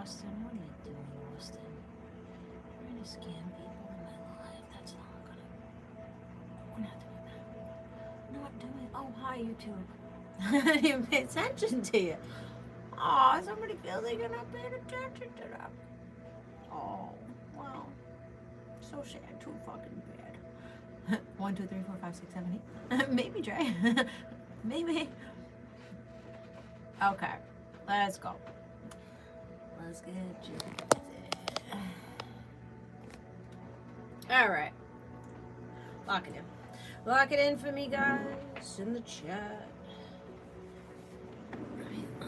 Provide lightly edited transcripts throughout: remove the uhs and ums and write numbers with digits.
Austin, what are you doing, Austin? Trying to scam people in my life. That's not gonna. We're not doing that. Not doing. Oh, hi, YouTube. I didn't even pay attention to you. Oh, somebody feels like you're not paying attention to them. Oh, well, so sad. Too fucking bad. 1, 2, 3, 4, 5, 6, 7, 8. Maybe, Dre. Maybe. Okay, let's go. Let's get you. All right. Lock it in. Lock it in for me, guys, in the chat.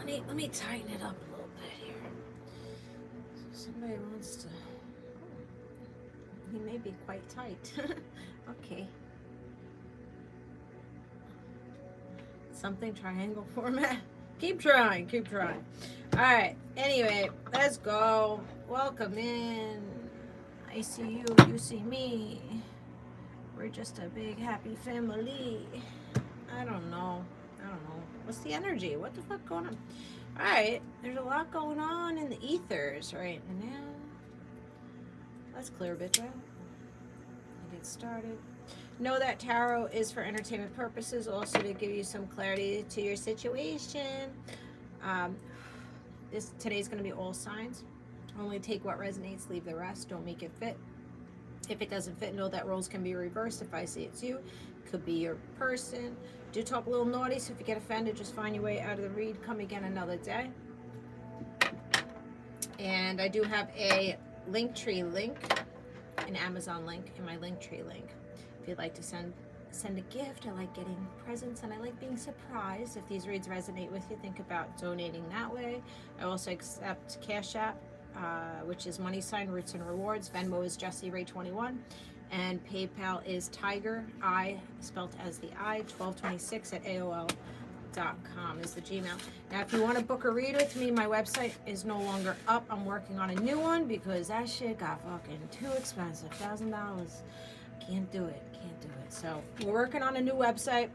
Let me tighten it up a little bit here. Somebody wants to. He may be quite tight. Okay. Something triangle format. Keep trying. Keep trying. All right. Anyway, let's go. Welcome in. I see you. You see me. We're just a big happy family. I don't know. What's the energy? What the fuck going on? All right. There's a lot going on in the ethers right now. Let's clear a bit out. Get started. Know that tarot is for entertainment purposes, also to give you some clarity to your situation. Today's going to be all signs. Only take what resonates, leave the rest. Don't make it fit. If it doesn't fit, know that roles can be reversed. If I say it's you, could be your person. Do talk a little naughty, so if you get offended, just find your way out of the read. Come again another day. And I do have a Linktree link, an Amazon link, and my Linktree link. If you'd like to send a gift, I like getting presents, and I like being surprised. If these reads resonate with you, think about donating that way. I also accept Cashapp, which is # Roots and Rewards. Venmo is Jessie Ray21, and PayPal is Tiger I spelt as the I 1226 at AOL.com is the Gmail. Now, if you want to book a read with me, my website is no longer up. I'm working on a new one because that shit got fucking too expensive. $1,000. Can't do it. So we're working on a new website.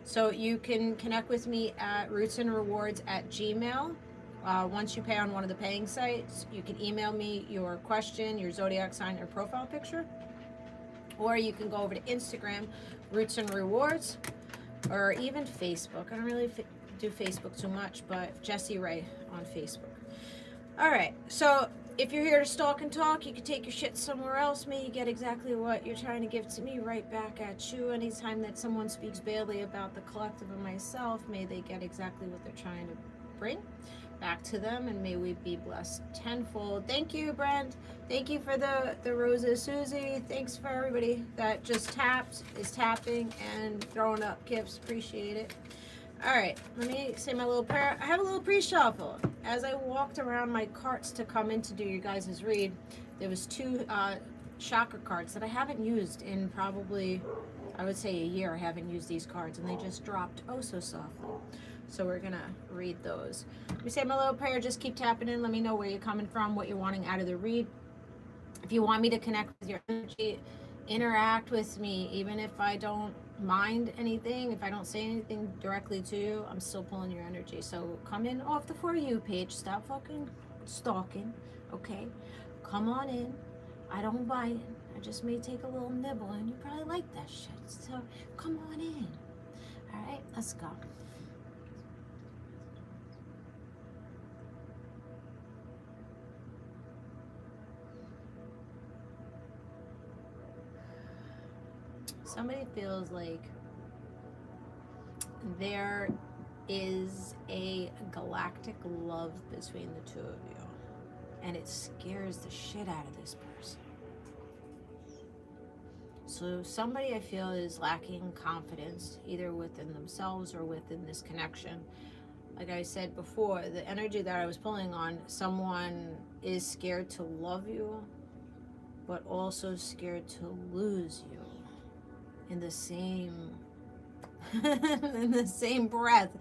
So you can connect with me at rootsandrewards@gmail. Once you pay on one of the paying sites, you can email me your question, your zodiac sign, or profile picture. Or you can go over to Instagram, Roots and Rewards, or even Facebook. I don't really do Facebook too much, but Jessie Ray on Facebook. All right, so if you're here to stalk and talk, you can take your shit somewhere else. May you get exactly what you're trying to give to me right back at you. Anytime that someone speaks badly about the collective and myself, may they get exactly what they're trying to bring back to them, and may we be blessed tenfold. Thank you, Brent. Thank you for the roses. Susie, thanks for everybody that just is tapping and throwing up gifts. Appreciate it. All right, let me say my little prayer. I have a little pre-shuffle. As I walked around my carts to come in to do your guys' read, there was 2 chakra cards that I haven't used in probably, I would say, a year. I haven't used these cards, and they just dropped oh so softly. So we're gonna read those. Let me say my little prayer. Just keep tapping in. Let me know where you're coming from, what you're wanting out of the read. If you want me to connect with your energy, interact with me, even if I don't mind anything, if I don't say anything directly to you, I'm still pulling your energy. So come in off the For You page. Stop fucking stalking, okay? Come on in. I don't bite. I just may take a little nibble, and you probably like that shit. So come on in. All right, let's go. Somebody feels like there is a galactic love between the two of you, and it scares the shit out of this person. So somebody I feel is lacking confidence, either within themselves or within this connection. Like I said before, the energy that I was pulling on, someone is scared to love you, but also scared to lose you. In the same breath.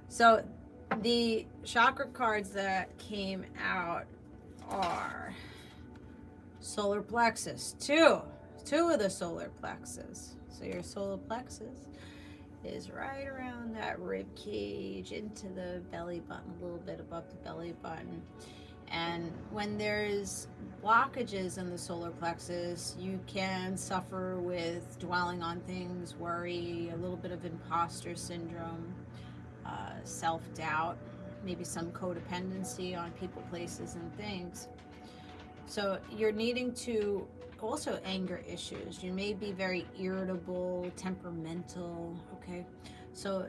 So the chakra cards that came out are solar plexus, two of the solar plexus. So your solar plexus is right around that rib cage into the belly button, a little bit above the belly button. And when there's blockages in the solar plexus, you can suffer with dwelling on things, worry, a little bit of imposter syndrome, self-doubt, maybe some codependency on people, places, and things. So you're needing to also anger issues. You may be very irritable, temperamental, okay? So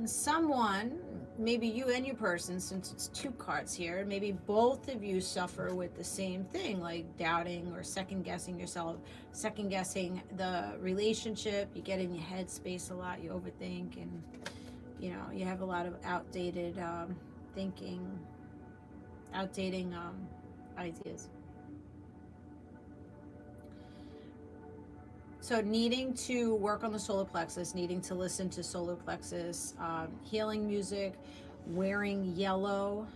someone, maybe you and your person, since it's 2 cards here, maybe both of you suffer with the same thing, like doubting or second guessing yourself, second guessing the relationship. You get in your head space a lot, you overthink, and you know, you have a lot of outdated thinking, outdating ideas. So needing to work on the solar plexus, needing to listen to solar plexus, healing music, wearing yellow,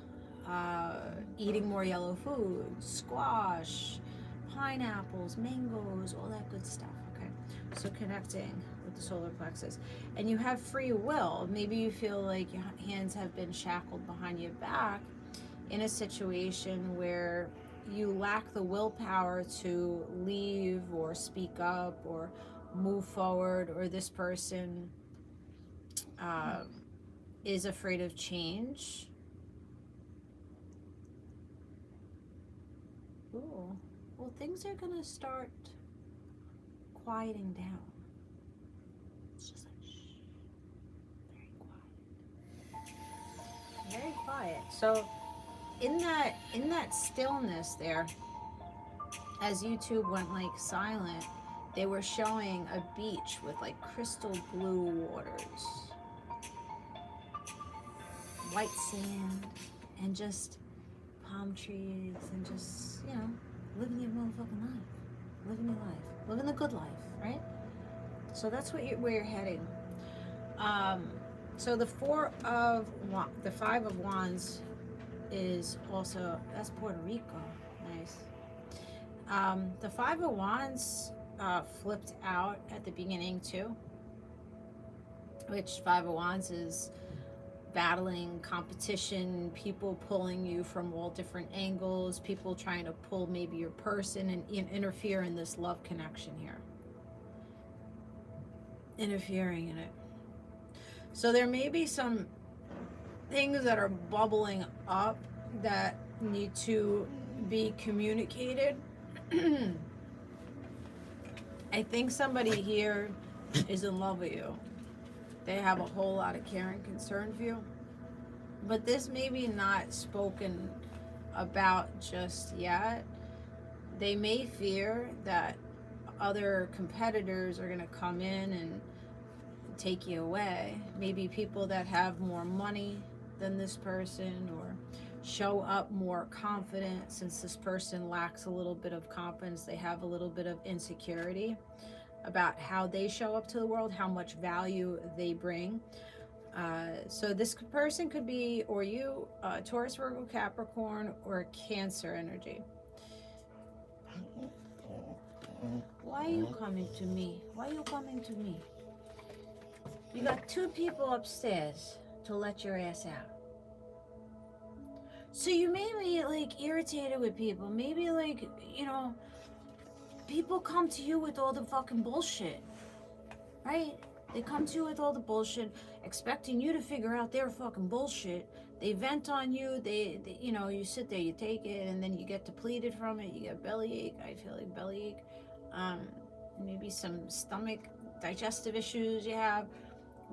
eating more yellow foods, squash, pineapples, mangoes, all that good stuff, okay? So connecting with the solar plexus. And you have free will. Maybe you feel like your hands have been shackled behind your back in a situation where you lack the willpower to leave or speak up or move forward, or this person is afraid of change. Ooh. Well, things are gonna start quieting down. It's just like shh, very quiet, very quiet. So in that stillness there, as YouTube went like silent, they were showing a beach with like crystal blue waters, white sand, and just palm trees, and just, you know, living your motherfucking life, living your life, living the good life, right? So that's where you're heading. So the the 5 of Wands is also, that's Puerto Rico, nice. The 5 of Wands flipped out at the beginning too, which 5 of Wands is battling, competition, people pulling you from all different angles, people trying to pull maybe your person and interfere in this love connection here, interfering in it. So there may be some things that are bubbling up that need to be communicated. I think somebody here is in love with you. They have a whole lot of care and concern for you. But this may be not spoken about just yet. They may fear that other competitors are going to come in and take you away. Maybe people that have more money than this person, or show up more confident, since this person lacks a little bit of confidence. They have a little bit of insecurity about how they show up to the world, how much value they bring. So this person could be, or you, Taurus, Virgo, Capricorn, or Cancer energy. Why are you coming to me? Why are you coming to me? You got 2 people upstairs to let your ass out. So you may be like irritated with people. Maybe like, you know, people come to you with all the fucking bullshit, right? They come to you with all the bullshit, expecting you to figure out their fucking bullshit. They vent on you. They you know, you sit there, you take it, and then you get depleted from it. You get bellyache. I feel like bellyache. Maybe some stomach, digestive issues you have.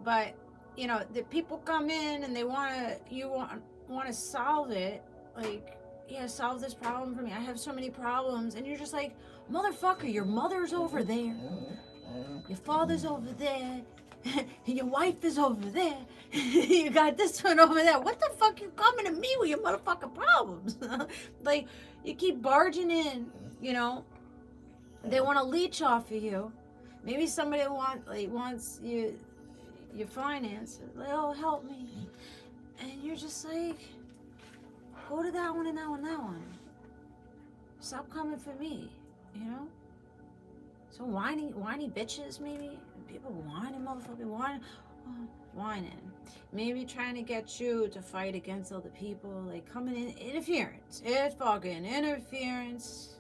But you know, the people come in and they want to solve it. Like, yeah, solve this problem for me. I have so many problems. And you're just like, motherfucker, your mother's over there, your father's over there, your wife is over there, you got this one over there. What the fuck you coming to me with your motherfucking problems? Like, you keep barging in, you know. They want to leech off of you. Maybe somebody wants you, your finances. Like, oh, help me. And you're just like, go to that one and that one, that one. Stop coming for me, you know? So whiny bitches, maybe? People whining, motherfucking whining. Oh, whining. Maybe trying to get you to fight against other people. Like coming in, interference. It's fucking interference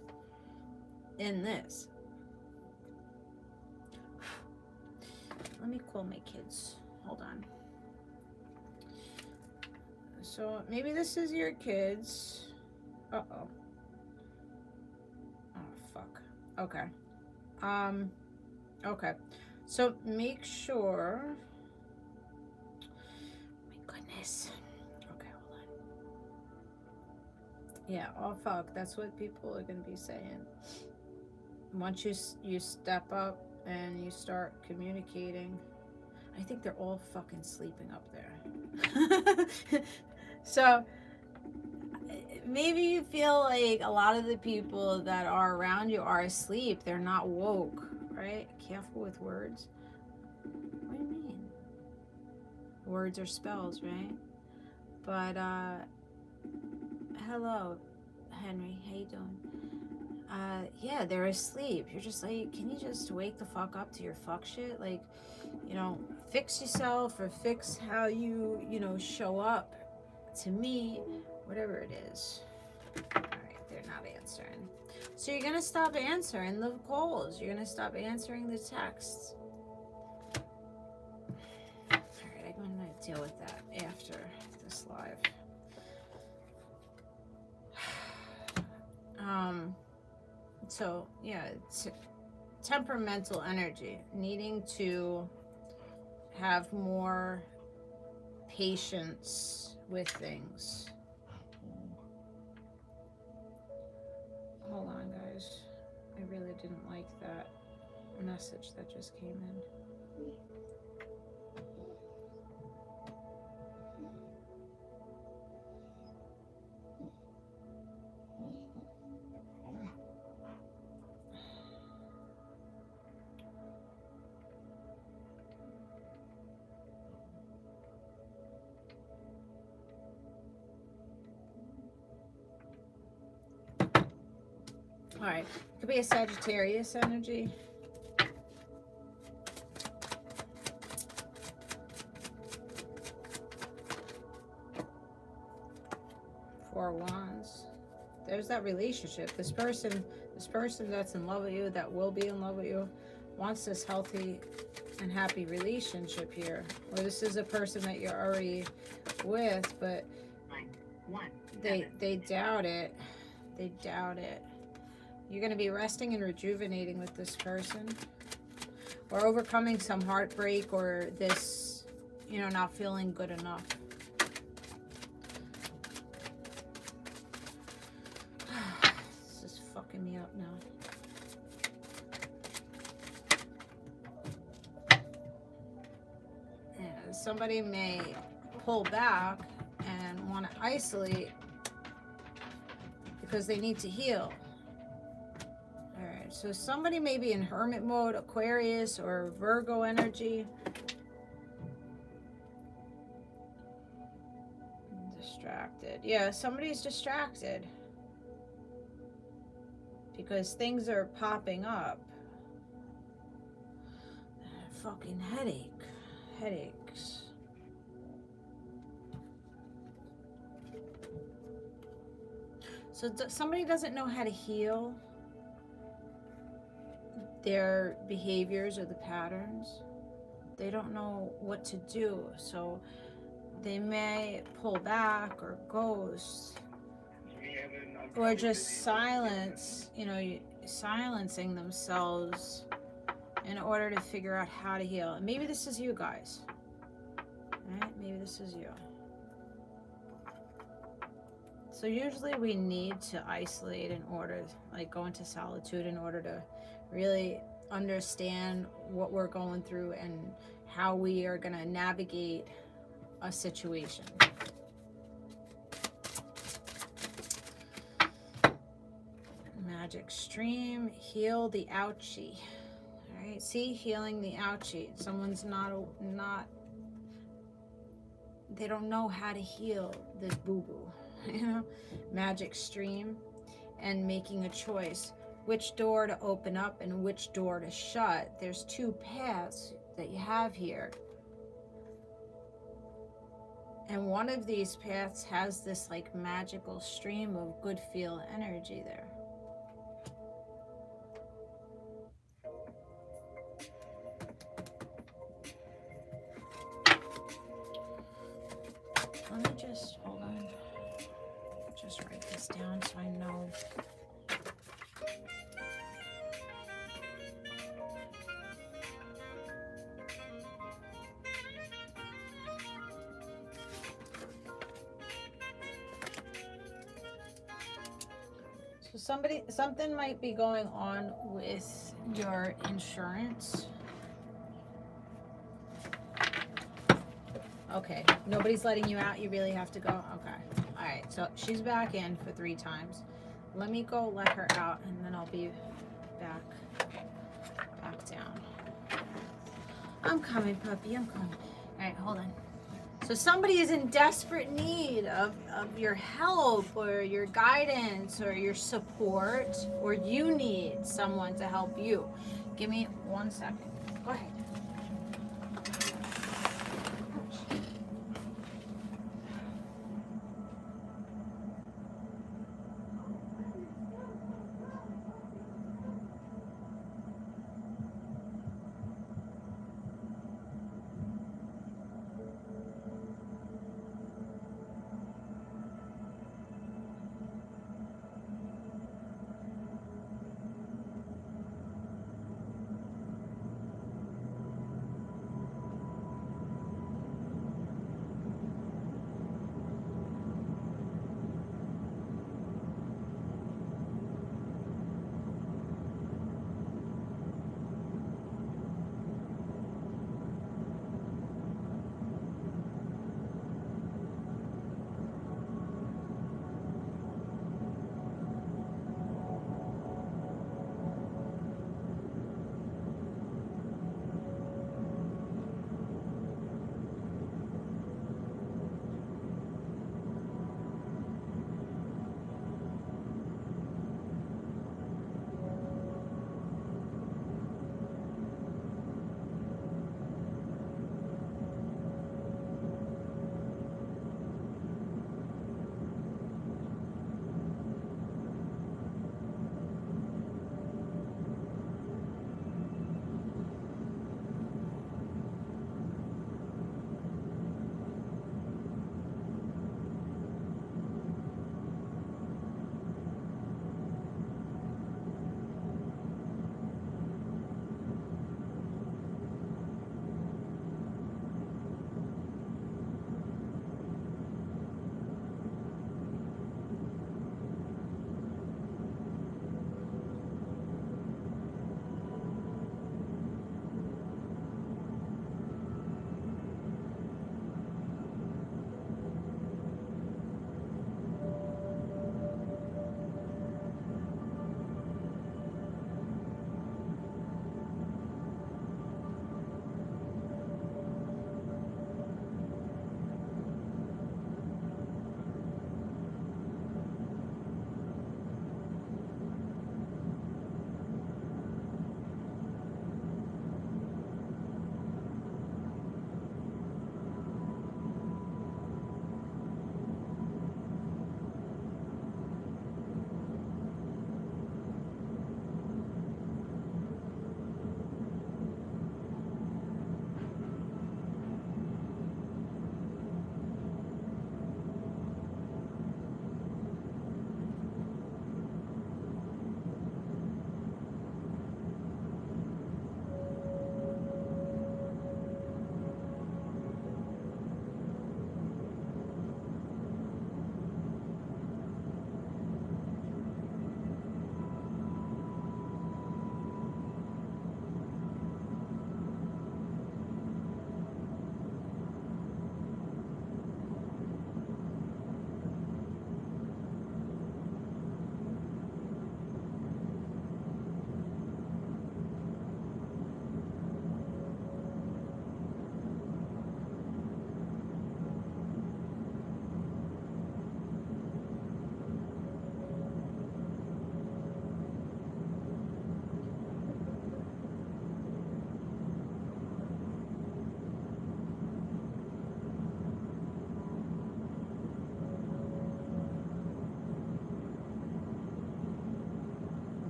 in this. Let me call my kids. Hold on. So maybe this is your kids. Uh-oh. Oh, fuck. Okay. Okay. So make sure. My goodness. Okay, hold on. Yeah, oh fuck. That's what people are gonna be saying. Once you step up and you start communicating, I think they're all fucking sleeping up there. So maybe you feel like a lot of the people that are around you are asleep. They're not woke, right? Careful with words. What do you mean? Words are spells, right? But hello, Henry. How you doing? Yeah, they're asleep. You're just like, can you just wake the fuck up to your fuck shit? Like, you know, fix yourself or fix how you know, show up to me, whatever it is. All right, they're not answering. So you're going to stop answering the calls. You're going to stop answering the texts. All right, I'm going to deal with that after this live. So yeah, it's temperamental energy, needing to have more patience with things. Hold on, guys. I really didn't like that message that just came in. All right, it could be a Sagittarius energy. Four of Wands. There's that relationship. This person that's in love with you, that will be in love with you, wants this healthy and happy relationship here. Or this is a person that you're already with, but they doubt it. They doubt it. You're going to be resting and rejuvenating with this person, or overcoming some heartbreak, or this, you know, not feeling good enough. This is fucking me up now. Yeah, somebody may pull back and want to isolate because they need to heal. So somebody may be in hermit mode, Aquarius or Virgo energy. Distracted. Yeah, somebody's distracted because things are popping up. Fucking headaches. So somebody doesn't know how to heal their behaviors or the patterns. They don't know what to do, so they may pull back or ghost, or just silence, you know, silencing themselves in order to figure out how to heal. And maybe this is you guys, right? Maybe this is you. So usually we need to isolate in order, like go into solitude in order to really understand what we're going through and how we are going to navigate a situation. Magic stream, heal the ouchie. All right, see, healing the ouchie. Someone's not, they don't know how to heal this boo-boo, you know? Magic stream and making a choice. which door to open up and which door to shut. There's two paths that you have here. And one of these paths has this like magical stream of good feel energy there. Let me just, hold on. Just write this down so I know. So something might be going on with your insurance. Okay, nobody's letting you out. You really have to go. Okay, all right. So she's back in for 3 times. Let me go let her out, and then I'll be back down. I'm coming, puppy. I'm coming. All right, hold on. So somebody is in desperate need of your help or your guidance or your support, or you need someone to help you. Give me 1 second. Go ahead.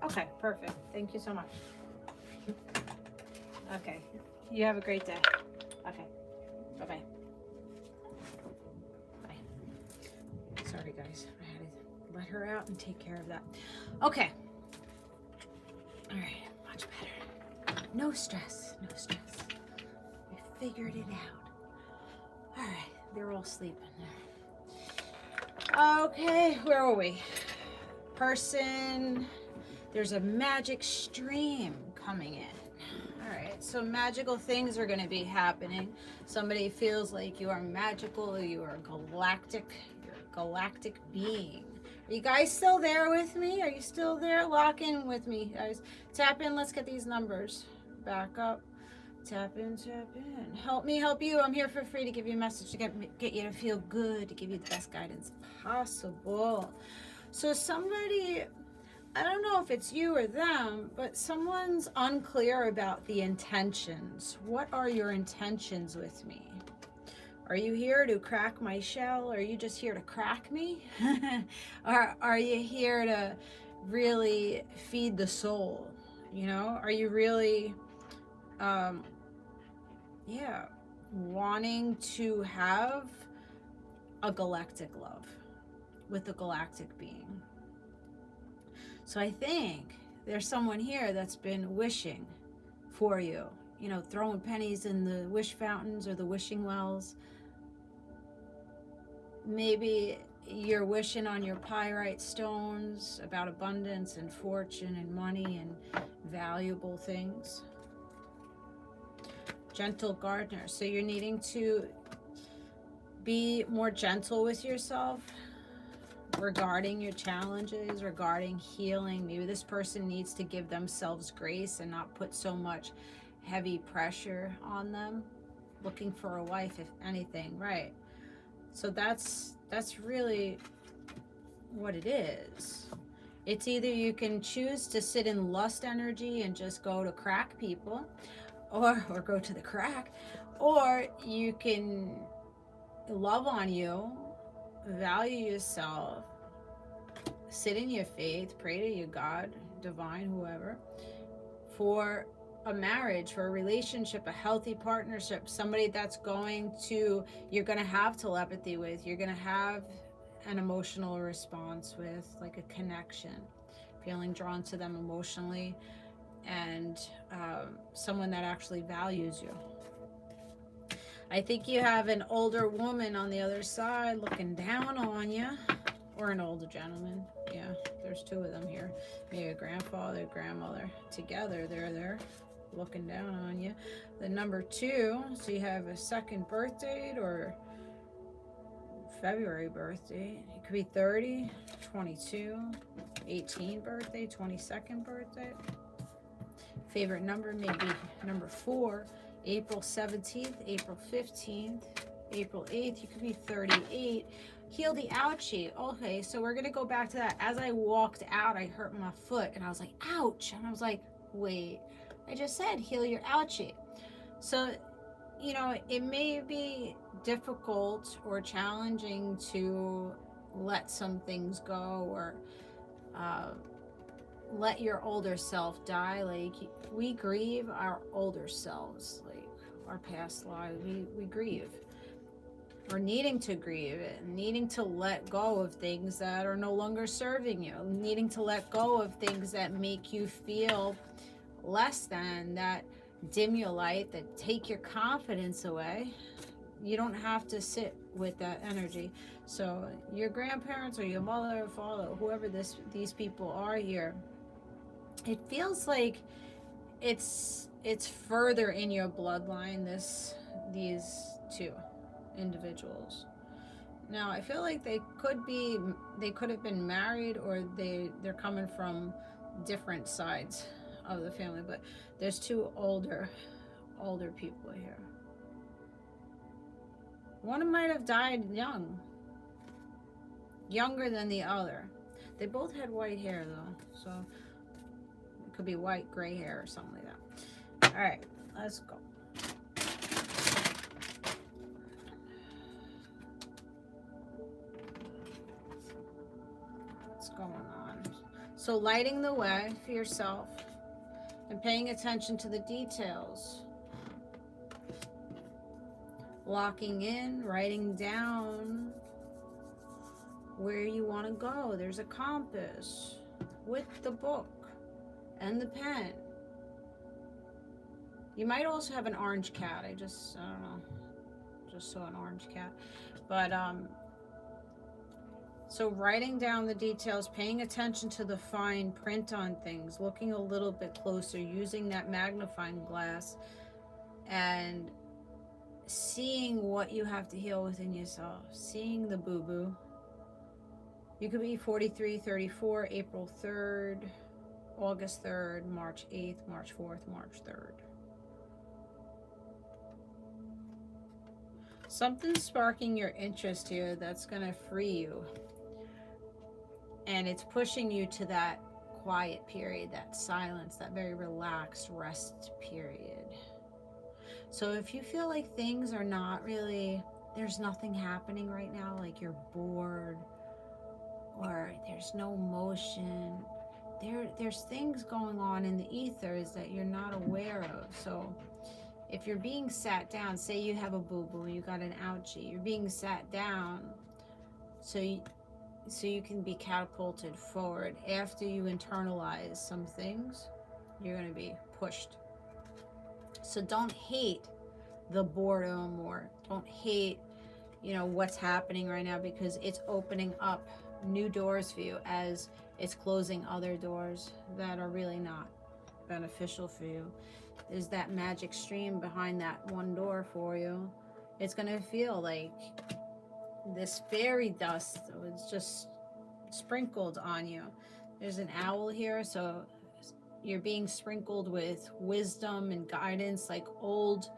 Okay, perfect. Thank you so much. Okay, you have a great day. Okay, bye-bye. Bye. Sorry, guys. I had to let her out and take care of that. Okay. All right, much better. No stress, no stress. We figured it out. All right, they're all sleeping there. Okay, where are we? Person, there's a magic stream coming in. All right, so magical things are going to be happening. Somebody feels like you are magical, you are galactic, you're a galactic being. Are you guys still there with me? Are you still there? Lock in with me, guys. Tap in. Let's get these numbers back up. Tap in, tap in. Help me help you. I'm here for free to give you a message, to get you to feel good, to give you the best guidance possible. So somebody, I don't know if it's you or them, but someone's unclear about the intentions. What are your intentions with me? Are you here to crack my shell? Are you just here to crack me? Or are you here to really feed the soul? You know, are you really, wanting to have a galactic love with a galactic being? So I think there's someone here that's been wishing for you, you know, throwing pennies in the wish fountains or the wishing wells. Maybe you're wishing on your pyrite stones about abundance and fortune and money and valuable things. Gentle gardener. So you're needing to be more gentle with yourself regarding your challenges, regarding healing. Maybe this person needs to give themselves grace and not put so much heavy pressure on them. Looking for a wife, if anything, right? So that's really what it is. It's either you can choose to sit in lust energy and just go to crack people, or go to the crack, or you can love on you, value yourself, sit in your faith, pray to your God, divine, whoever, for a marriage, for a relationship, a healthy partnership, somebody that's you're going to have telepathy with, you're going to have an emotional response with, like a connection, feeling drawn to them emotionally, and someone that actually values you. I think you have an older woman on the other side looking down on you, or an older gentleman. Yeah, there's two of them here. Maybe a grandfather, grandmother. Together, they're there looking down on you. The number 2, so you have a second birth date or February birthday. It could be 30, 22, 18 birthday, 22nd birthday. Favorite number may be number 4, April 17th, April 15th, April 8th. You could be 38. Heal the ouchie. Okay, so we're going to go back to that. As I walked out, I hurt my foot, and I was like, ouch. And I was like, wait, I just said heal your ouchie. So, you know, it may be difficult or challenging to let some things go, or let your older self die. Like, we grieve our older selves, like our past lives. We grieve. We're needing to grieve it, needing to let go of things that are no longer serving you, needing to let go of things that make you feel less than, that dim your light, that take your confidence away. You don't have to sit with that energy. So your grandparents or your mother or father, whoever these people are here, it feels like it's further in your bloodline, these two individuals. Now I feel like they could have been married, or they're coming from different sides of the family, but there's two older people here. One might have died younger than the other. They both had white hair though, so it could be white, gray hair, or something like that. All right, let's go. What's going on? So lighting the way for yourself and paying attention to the details. Locking in, writing down where you want to go. There's a compass with the book and the pen. You might also have an orange cat. I don't know, just saw an orange cat. But so writing down the details, paying attention to the fine print on things, looking a little bit closer, using that magnifying glass, and seeing what you have to heal within yourself, seeing the boo-boo. You could be 43, 34, April 3rd, August 3rd, March 8th, March 4th, March 3rd. Something's sparking your interest here that's going to free you. And it's pushing you to that quiet period, that silence, that very relaxed rest period. So if you feel like things are not really, there's nothing happening right now, like you're bored or there's no motion, there's things going on in the ethers that you're not aware of. So if you're being sat down, say you have a boo-boo, you got an ouchie, you're being sat down so you can be catapulted forward. After you internalize some things, you're going to be pushed. So don't hate the boredom, or don't hate, what's happening right now, because it's opening up new doors for you as it's closing other doors that are really not beneficial for you. There's that magic stream behind that one door for you. It's going to feel like this fairy dust was just sprinkled on you. There's an owl here, so you're being sprinkled with wisdom and guidance, like old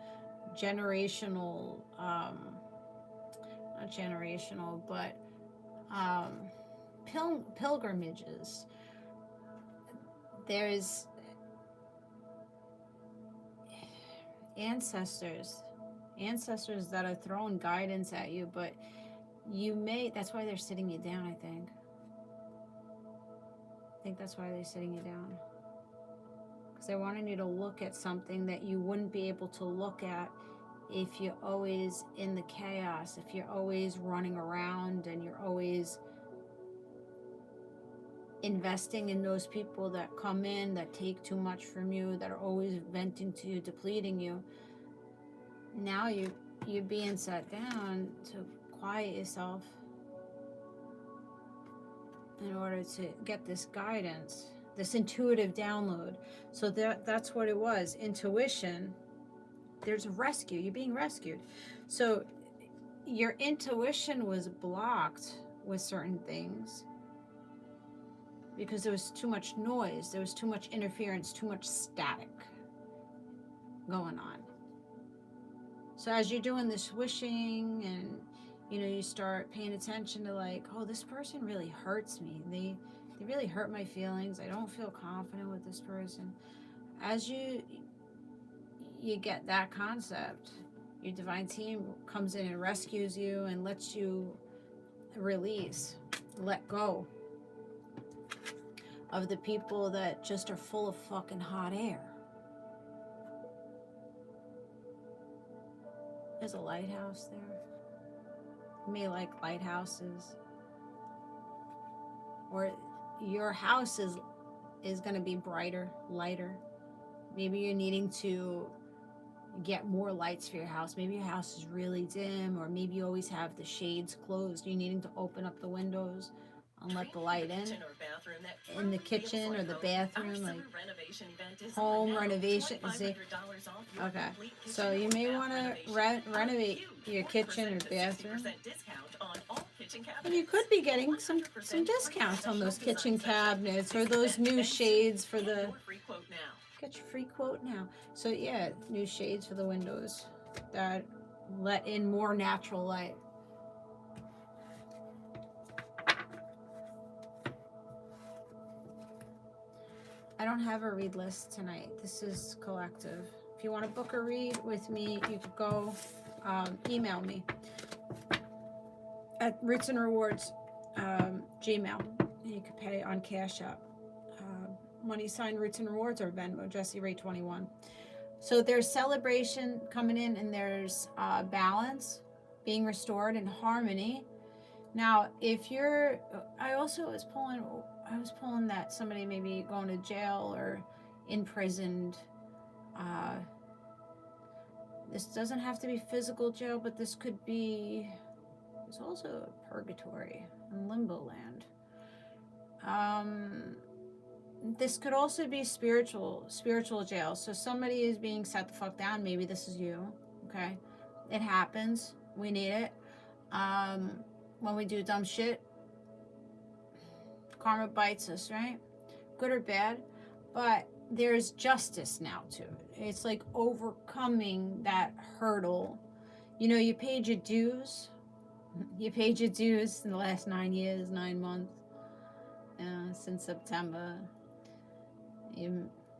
generational, not generational, but pilgrimages. There's ancestors that are throwing guidance at you, but that's why they're sitting you down. I think that's why they're sitting you down, because they're wanting you to look at something that you wouldn't be able to look at if you're always in the chaos, if you're always running around and you're always investing in those people that come in, that take too much from you, that are always venting to you, depleting you. Now you're being sat down to quiet yourself in order to get this guidance, this intuitive download. So that's what it was, intuition. There's a rescue. You're being rescued. So your intuition was blocked with certain things because there was too much noise, there was too much interference, too much static going on. So as you're doing this wishing and you start paying attention to, like, oh, this person really hurts me. They really hurt my feelings. I don't feel confident with this person. As you get that concept, your divine team comes in and rescues you and lets you release, let go of the people that just are full of fucking hot air. There's a lighthouse there. You may like lighthouses. Or your house is going to be brighter, lighter. Maybe you're needing to get more lights for your house. Maybe your house is really dim, or maybe you always have the shades closed. You're needing to open up the windows and let the light in the kitchen or the bathroom, like home renovation. See? Okay, so you may want to renovate your kitchen or bathroom, and you could be getting some discounts on those kitchen cabinets or those new shades for the. Get your free quote now. So yeah, new shades for the windows that let in more natural light. I don't have a read list tonight. This is collective. If you want to book a read with me, you could go email me at roots&rewards Gmail. And you could pay on Cashapp. money sign Roots and Rewards, or Venmo Jessieray21. So there's celebration coming in, and there's balance being restored and harmony. Now, if you're, I was pulling that somebody may be going to jail or imprisoned. This doesn't have to be physical jail, but this could be, there's also purgatory and limbo land. This could also be spiritual jail. So somebody is being set the fuck down. Maybe this is you. Okay, it happens. We need it. When we do dumb shit, karma bites us, right? Good or bad, but there's justice now to it. It's like overcoming that hurdle. You know, you paid your dues. You paid your dues in the last 9 years, 9 months, since September.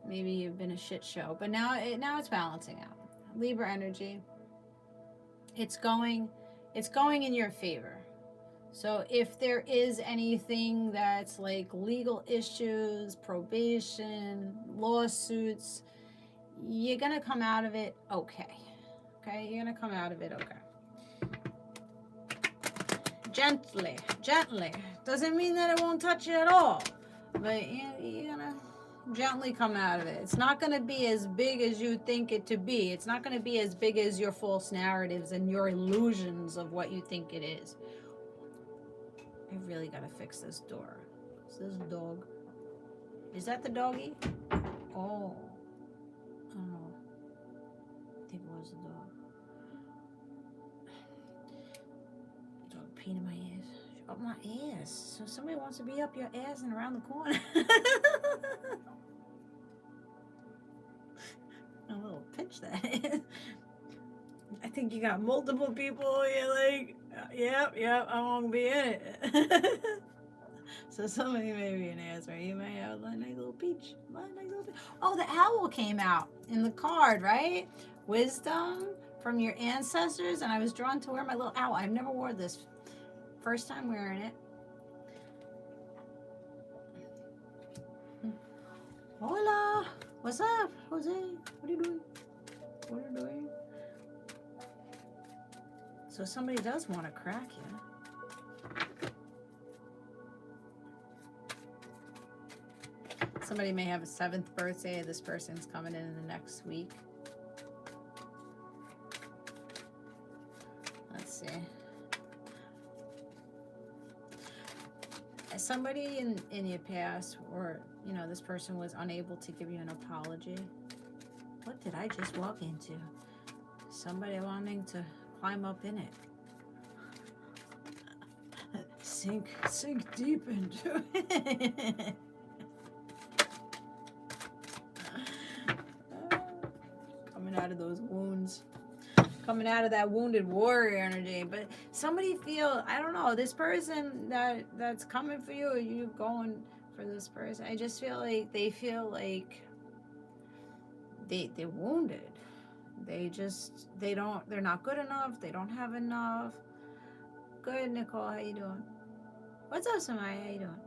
Maybe you've been a shit show, but now it's balancing out. Libra energy. It's going in your favor. So if there is anything that's like legal issues, probation, lawsuits, you're gonna come out of it okay. Okay, you're gonna come out of it okay. Gently. Doesn't mean that it won't touch you at all, but you're gonna gently come out of it. It's not going to be as big as you think it to be. It's not going to be as big as your false narratives and your illusions of what you think it is. I really got to fix this door. Is this dog? Is that the doggy? Oh. I don't know. I think it was the dog. Dog peeing in my ass. Up my ass. So somebody wants to be up your ass and around the corner. A little pinch that. I think you got multiple people. You're like, yep, I won't be in it. So somebody may be an ass, right? You may have a nice little peach. Oh, the owl came out in the card, right? Wisdom from your ancestors, and I was drawn to wear my little owl. I've never wore this. First time wearing it. Hola. What's up, Jose? What are you doing? So somebody does want to crack you. Somebody may have a 7th birthday. This person's coming in the next week. Let's see. Somebody in your past, or you know, this person was unable to give you an apology. What did I just walk into? Somebody wanting to climb up in it. Sink deep into it. Coming out of those wounds. Coming out of that wounded warrior energy. But somebody feel, I don't know, this person that's coming for you, or you going for this person, I just feel like they feel like they're wounded. They're not good enough. They don't have enough. Good, Nicole, how you doing? What's up, Samaya? How you doing?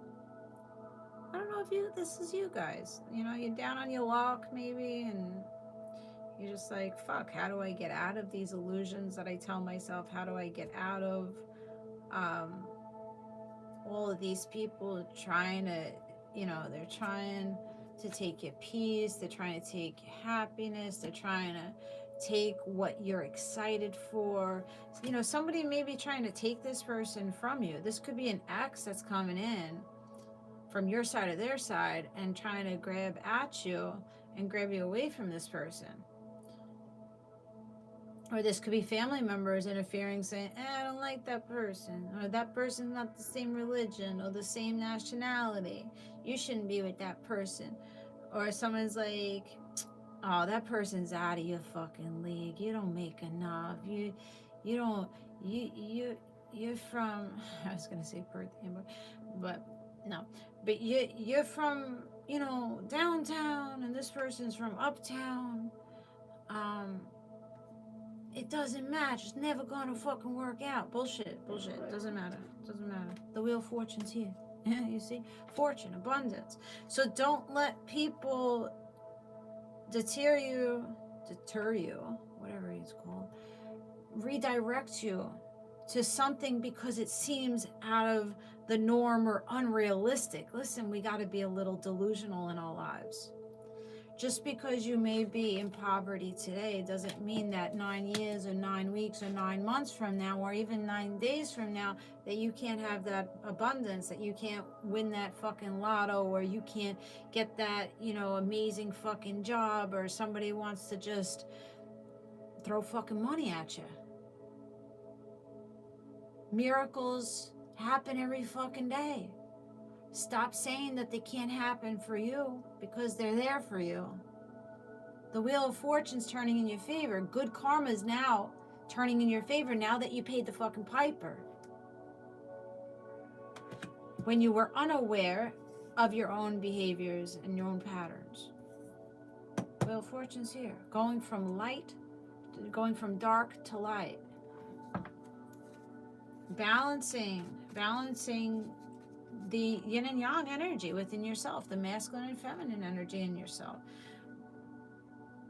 I don't know if this is you guys. You know, you're down on your luck maybe, and you're just like, fuck, how do I get out of these illusions that I tell myself? How do I get out of all of these people trying to, you know, they're trying to take your peace. They're trying to take your happiness. They're trying to take what you're excited for. You know, somebody may be trying to take this person from you. This could be an ex that's coming in from your side or their side and trying to grab at you and grab you away from this person. Or this could be family members interfering, saying, I don't like that person. Or that person's not the same religion or the same nationality. You shouldn't be with that person. Or someone's like, oh, that person's out of your fucking league. You don't make enough. You're from, I was going to say Perth, but no. But you're from, you know, downtown, and this person's from uptown. It doesn't match. It's never gonna fucking work out. Bullshit. Doesn't matter. The wheel of fortune's here. You see? Fortune, abundance. So don't let people deter you, whatever it's called, redirect you to something because it seems out of the norm or unrealistic. Listen, we got to be a little delusional in our lives. Just because you may be in poverty today doesn't mean that 9 years or 9 weeks or 9 months from now or even 9 days from now that you can't have that abundance, that you can't win that fucking lotto, or you can't get that, amazing fucking job, or somebody wants to just throw fucking money at you. Miracles happen every fucking day. Stop saying that they can't happen for you, because they're there for you. The Wheel of Fortune's turning in your favor. Good karma's now turning in your favor now that you paid the fucking piper. When you were unaware of your own behaviors and your own patterns. Wheel of Fortune's here. Going from dark to light. Balancing the yin and yang energy within yourself, the masculine and feminine energy in yourself.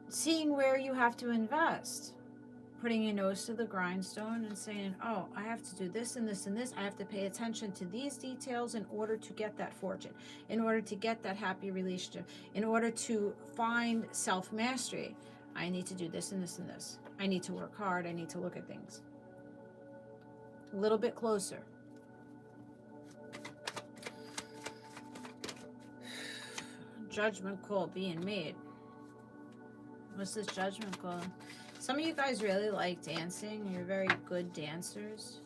Seeing where you have to invest, putting your nose to the grindstone and saying, oh, I have to do this and this and this. I have to pay attention to these details in order to get that fortune, in order to get that happy relationship, in order to find self-mastery. I need to do this and this and this. I need to work hard. I need to look at things a little bit closer. Judgment call being made. What's this judgment call? Some of you guys really like dancing. You're very good dancers.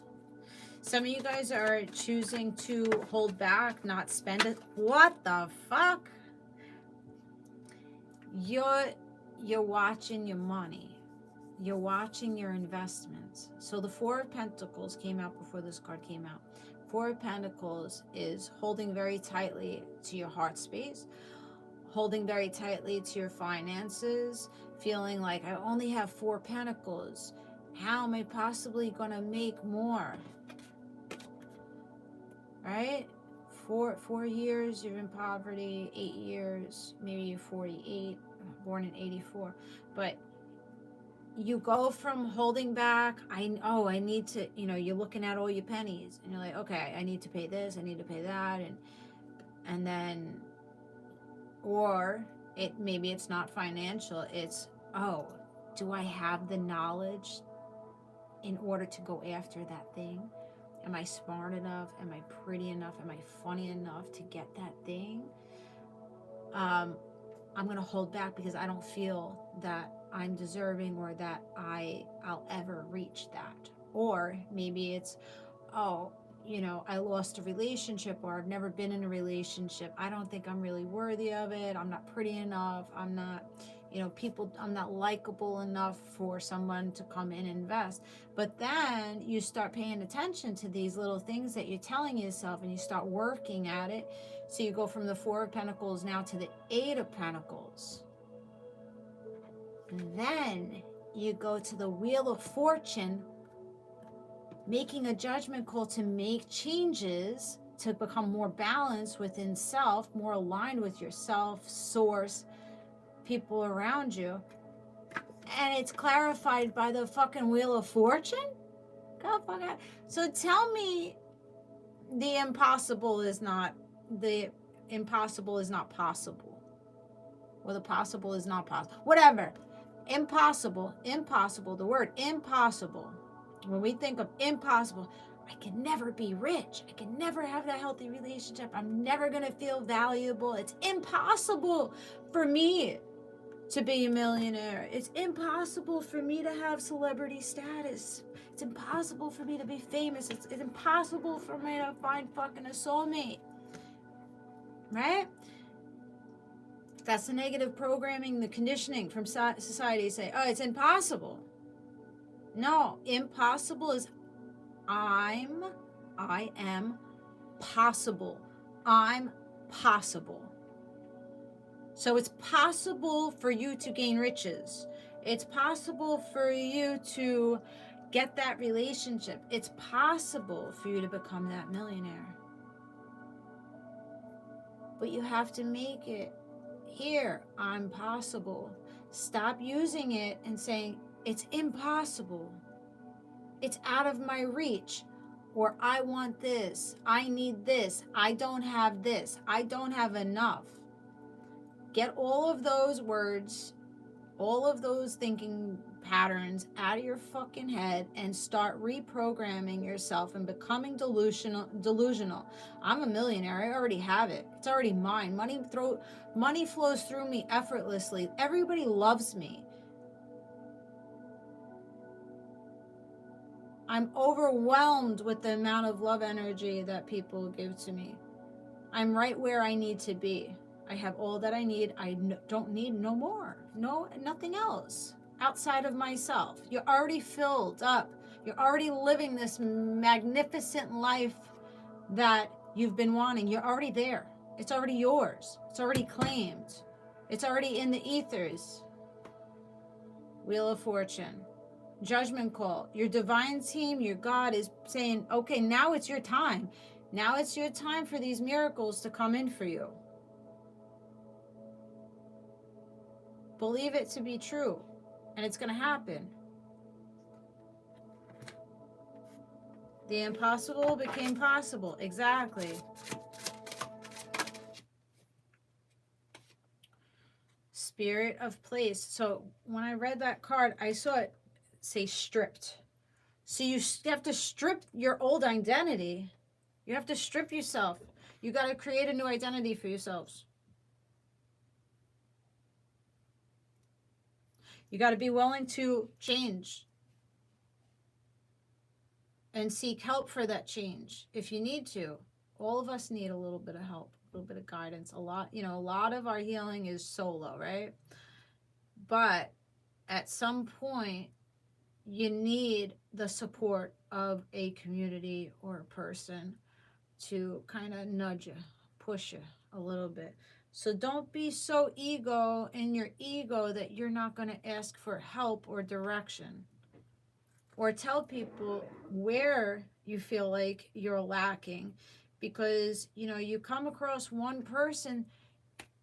Some of you guys are choosing to hold back, not spend it. What the fuck? You're watching your money. You're watching your investments. So the Four of Pentacles came out before this card came out. Four of Pentacles is holding very tightly to your heart space, holding very tightly to your finances, feeling like I only have 4 pentacles. How am I possibly going to make more? Right? 4 years you're in poverty, 8 years, maybe you're 48, born in 84. But you go from holding back, I need to, you're looking at all your pennies and you're like, okay, I need to pay this, I need to pay that, and then, or maybe it's not financial, it's, oh, do I have the knowledge in order to go after that thing? Am I smart enough? Am I pretty enough? Am I funny enough to get that thing? I'm going to hold back because I don't feel that I'm deserving or that I'll ever reach that. Or maybe it's, oh, I lost a relationship, or I've never been in a relationship. I don't think I'm really worthy of it. I'm not pretty enough. I'm not, I'm not likable enough for someone to come in and invest. But then you start paying attention to these little things that you're telling yourself, and you start working at it. So you go from the Four of Pentacles now to the Eight of Pentacles. And then you go to the Wheel of Fortune, making a judgment call to make changes to become more balanced within self, more aligned with yourself, source, people around you. And it's clarified by the fucking Wheel of Fortune? God fuck out. So tell me the impossible is not possible. Or the possible is not possible. Whatever. Impossible, the word impossible. When we think of impossible, I can never be rich. I can never have that healthy relationship. I'm never going to feel valuable. It's impossible for me to be a millionaire. It's impossible for me to have celebrity status. It's impossible for me to be famous. It's impossible for me to find fucking a soulmate. Right? That's the negative programming, the conditioning from society. Say, oh, it's impossible. No, impossible is I am possible. I'm possible. So it's possible for you to gain riches. It's possible for you to get that relationship. It's possible for you to become that millionaire. But you have to make it. Here, I'm possible. Stop using it and saying, it's impossible. It's out of my reach. Or I want this. I need this. I don't have this. I don't have enough. Get all of those words, all of those thinking patterns out of your fucking head and start reprogramming yourself and becoming delusional. I'm a millionaire. I already have it. It's already mine. Money flows through me effortlessly. Everybody loves me. I'm overwhelmed with the amount of love energy that people give to me. I'm right where I need to be. I have all that I need. I don't need no more. No, nothing else outside of myself. You're already filled up. You're already living this magnificent life that you've been wanting. You're already there. It's already yours. It's already claimed. It's already in the ethers. Wheel of Fortune. Judgment call. Your divine team, your God is saying, okay, now it's your time. Now it's your time for these miracles to come in for you. Believe it to be true, and it's going to happen. The impossible became possible. Exactly. Spirit of place. So when I read that card, I saw it say stripped. So you have to strip your old identity. You have to strip yourself. You got to create a new identity for yourselves. You got to be willing to change and seek help for that change if you need to. All of us need a little bit of help, a little bit of guidance. A lot of our healing is solo, right? But at some point, you need the support of a community or a person to kind of nudge you, push you a little bit. So don't be so in your ego that you're not going to ask for help or direction or tell people where you feel like you're lacking, because you come across one person,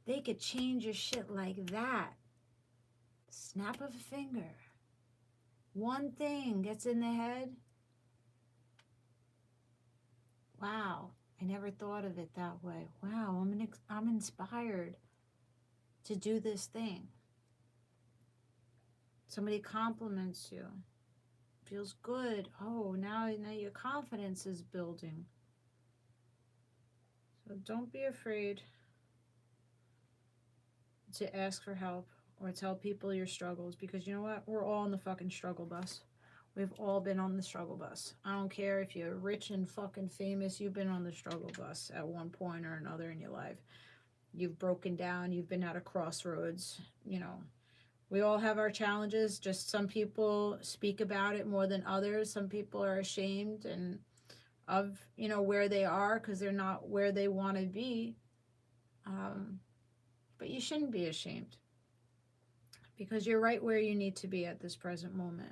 they could change your shit like that. Snap of a finger. One thing gets in the head. Wow, I never thought of it that way. Wow, I'm inspired to do this thing. Somebody compliments you. Feels good. Oh, now your confidence is building. So don't be afraid to ask for help or tell people your struggles, because you know what? We're all on the fucking struggle bus. We've all been on the struggle bus. I don't care if you're rich and fucking famous, you've been on the struggle bus at one point or another in your life. You've broken down, you've been at a crossroads, We all have our challenges. Just some people speak about it more than others. Some people are ashamed of where they are because they're not where they want to be. But you shouldn't be ashamed, because you're right where you need to be at this present moment.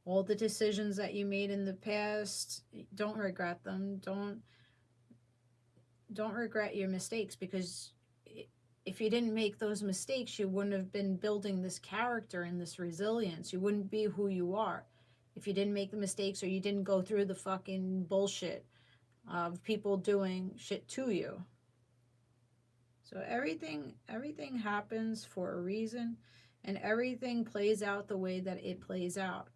All the decisions that you made in the past, don't regret them. Don't regret your mistakes, because if you didn't make those mistakes, you wouldn't have been building this character and this resilience. You wouldn't be who you are if you didn't make the mistakes, or you didn't go through the fucking bullshit of people doing shit to you. So everything happens for a reason, and everything plays out the way that it plays out.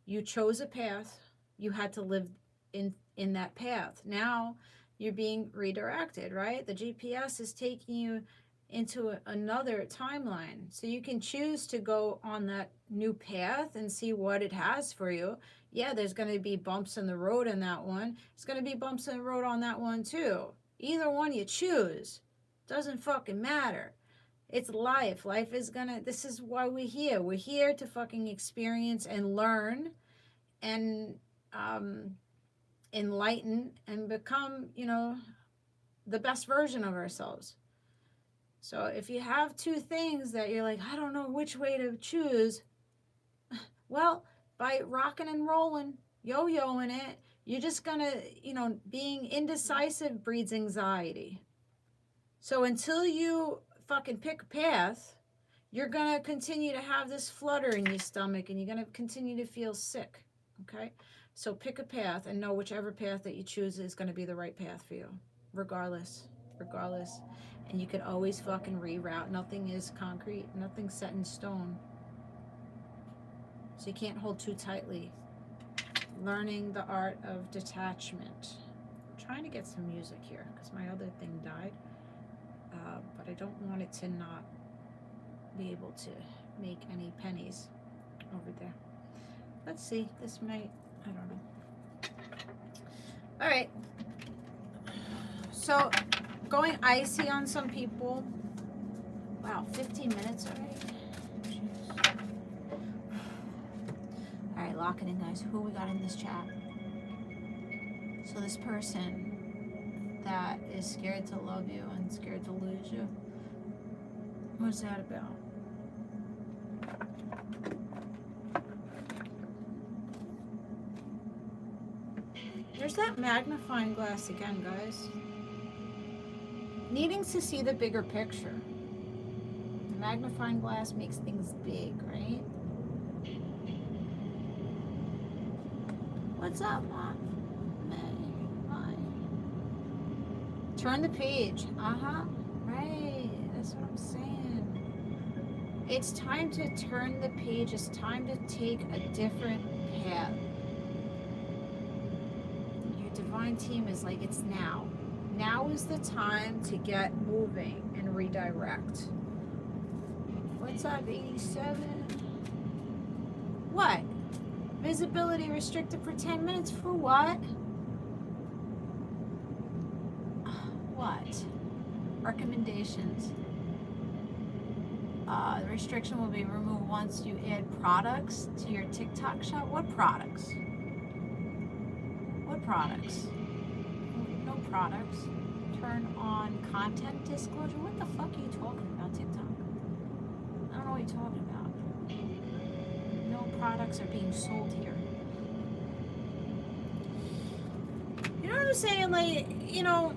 You chose a path. You had to live in that path. Now you're being redirected, right? The GPS is taking you into another timeline. So you can choose to go on that new path and see what it has for you. Yeah, there's going to be bumps in the road in that one. It's going to be bumps in the road on that one too. Either one you choose, doesn't fucking matter. It's life. Life is this is why we're here. We're here to fucking experience and learn and enlighten and become, the best version of ourselves. So if you have two things that you're like, I don't know which way to choose, well, by rocking and rolling, yo-yoing it, you're just gonna, being indecisive breeds anxiety. So until you fucking pick a path, you're going to continue to have this flutter in your stomach and you're going to continue to feel sick. Okay? So pick a path and know whichever path that you choose is going to be the right path for you. Regardless. And you can always fucking reroute. Nothing is concrete. Nothing's set in stone. So you can't hold too tightly. Learning the art of detachment. I'm trying to get some music here because my other thing died. But I don't want it to not be able to make any pennies over there. Let's see. This might, I don't know. All right. So going icy on some people. Wow, 15 minutes already. Jeez. All right, lock it in, guys. Who we got in this chat? So this person that is scared to love you and scared to lose you. What's that about? There's that magnifying glass again, guys. Needing to see the bigger picture. The magnifying glass makes things big, right? What's up, Mom? Turn the page. Right. That's what I'm saying. It's time to turn the page. It's time to take a different path. Your divine team is like, it's now. Now is the time to get moving and redirect. What's up, 87? What? Visibility restricted for 10 minutes for what? What? Recommendations. The restriction will be removed once you add products to your TikTok shop. What products? What products? No products. Turn on content disclosure. What the fuck are you talking about, TikTok? I don't know what you're talking about. No products are being sold here. You know what I'm saying? Like, you know,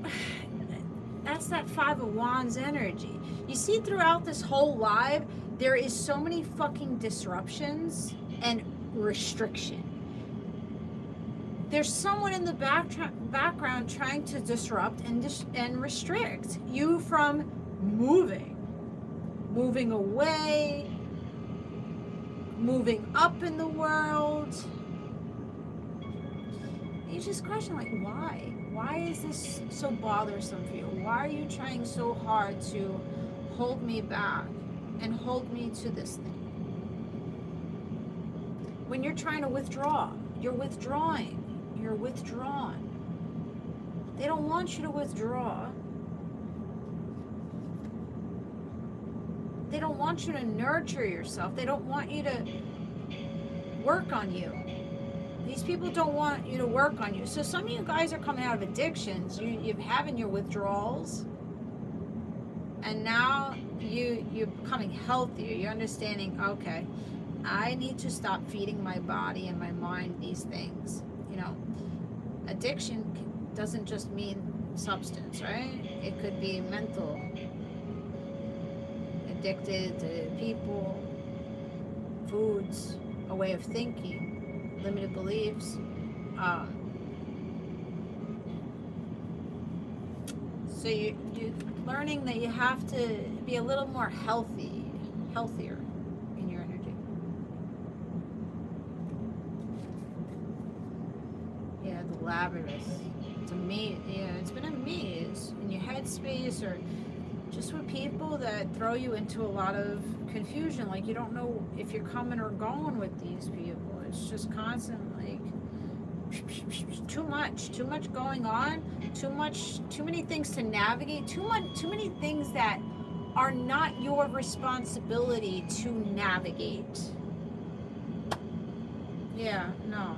that's that Five of Wands energy. You see, throughout this whole live, there is so many fucking disruptions and restriction. There's someone in the background trying to disrupt and restrict you from moving away, moving up in the world. You just question, like, why? Why is this so bothersome for you? Why are you trying so hard to hold me back and hold me to this thing? When you're trying to withdraw, you're withdrawing. You're withdrawn. They don't want you to withdraw. They don't want you to nurture yourself. They don't want you to work on you. These people don't want you to work on you. So some of you guys are coming out of addictions. You're having your withdrawals. And now you're becoming healthier. You're understanding, okay, I need to stop feeding my body and my mind these things. You know, addiction doesn't just mean substance, right? It could be mental. Addicted to people, foods, a way of thinking, limited beliefs. So you're learning that you have to be a little more healthier in your energy. Yeah, the labyrinth. It's a maze. Yeah, it's been a maze in your headspace, or just with people that throw you into a lot of confusion. Like, you don't know if you're coming or going with these people. It's just constant, like, too much going on, too many things to navigate, too many things that are not your responsibility to navigate. Yeah, no.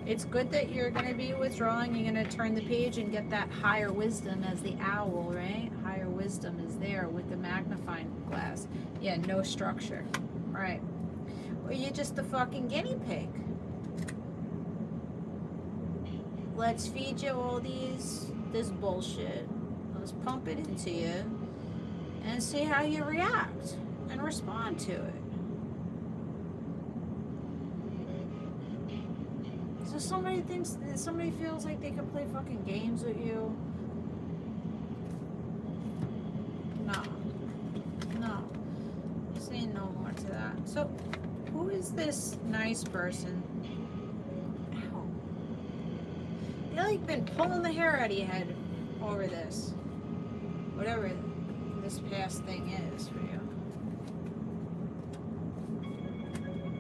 It's good that you're going to be withdrawing. You're going to turn the page and get that higher wisdom as the owl, right? Higher wisdom is there with the magnifying glass. Yeah, no structure. Right. Or you're just the fucking guinea pig. Let's feed you all this bullshit. Just pump it into you and see how you react and respond to it. So somebody feels like they can play fucking games with you. No. I'm saying no more to that. So, who is this nice person? Ow. They like been pulling the hair out of your head over this. Whatever this past thing is for you.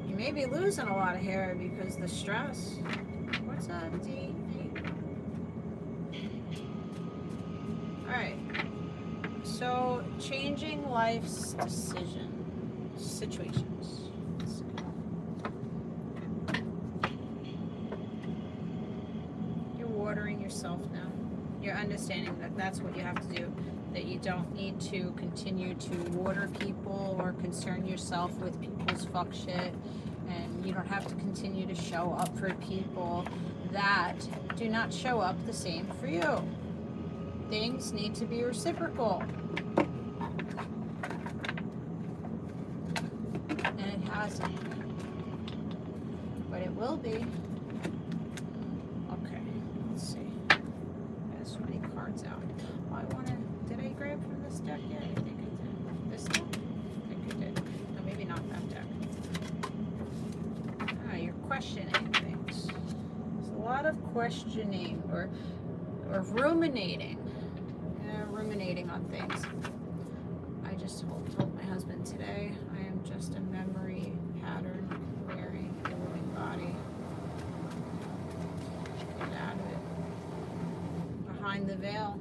You may be losing a lot of hair because of the stress. What's up, D? Alright. So, changing life's situations. You're watering yourself now. You're understanding that that's what you have to do. That you don't need to continue to water people or concern yourself with people's fuck shit. And you don't have to continue to show up for people that do not show up the same for you. Things need to be reciprocal. And it hasn't. But it will be. Okay, let's see. There's 20 cards out. Oh, did I grab from this deck yet? I think I did. This deck? I think I did. No, maybe not that deck. You're questioning things. There's a lot of questioning or ruminating. Ruminating on things. I just told my husband today, I am just a memory pattern wearing a living body. Get out of it. Behind the veil.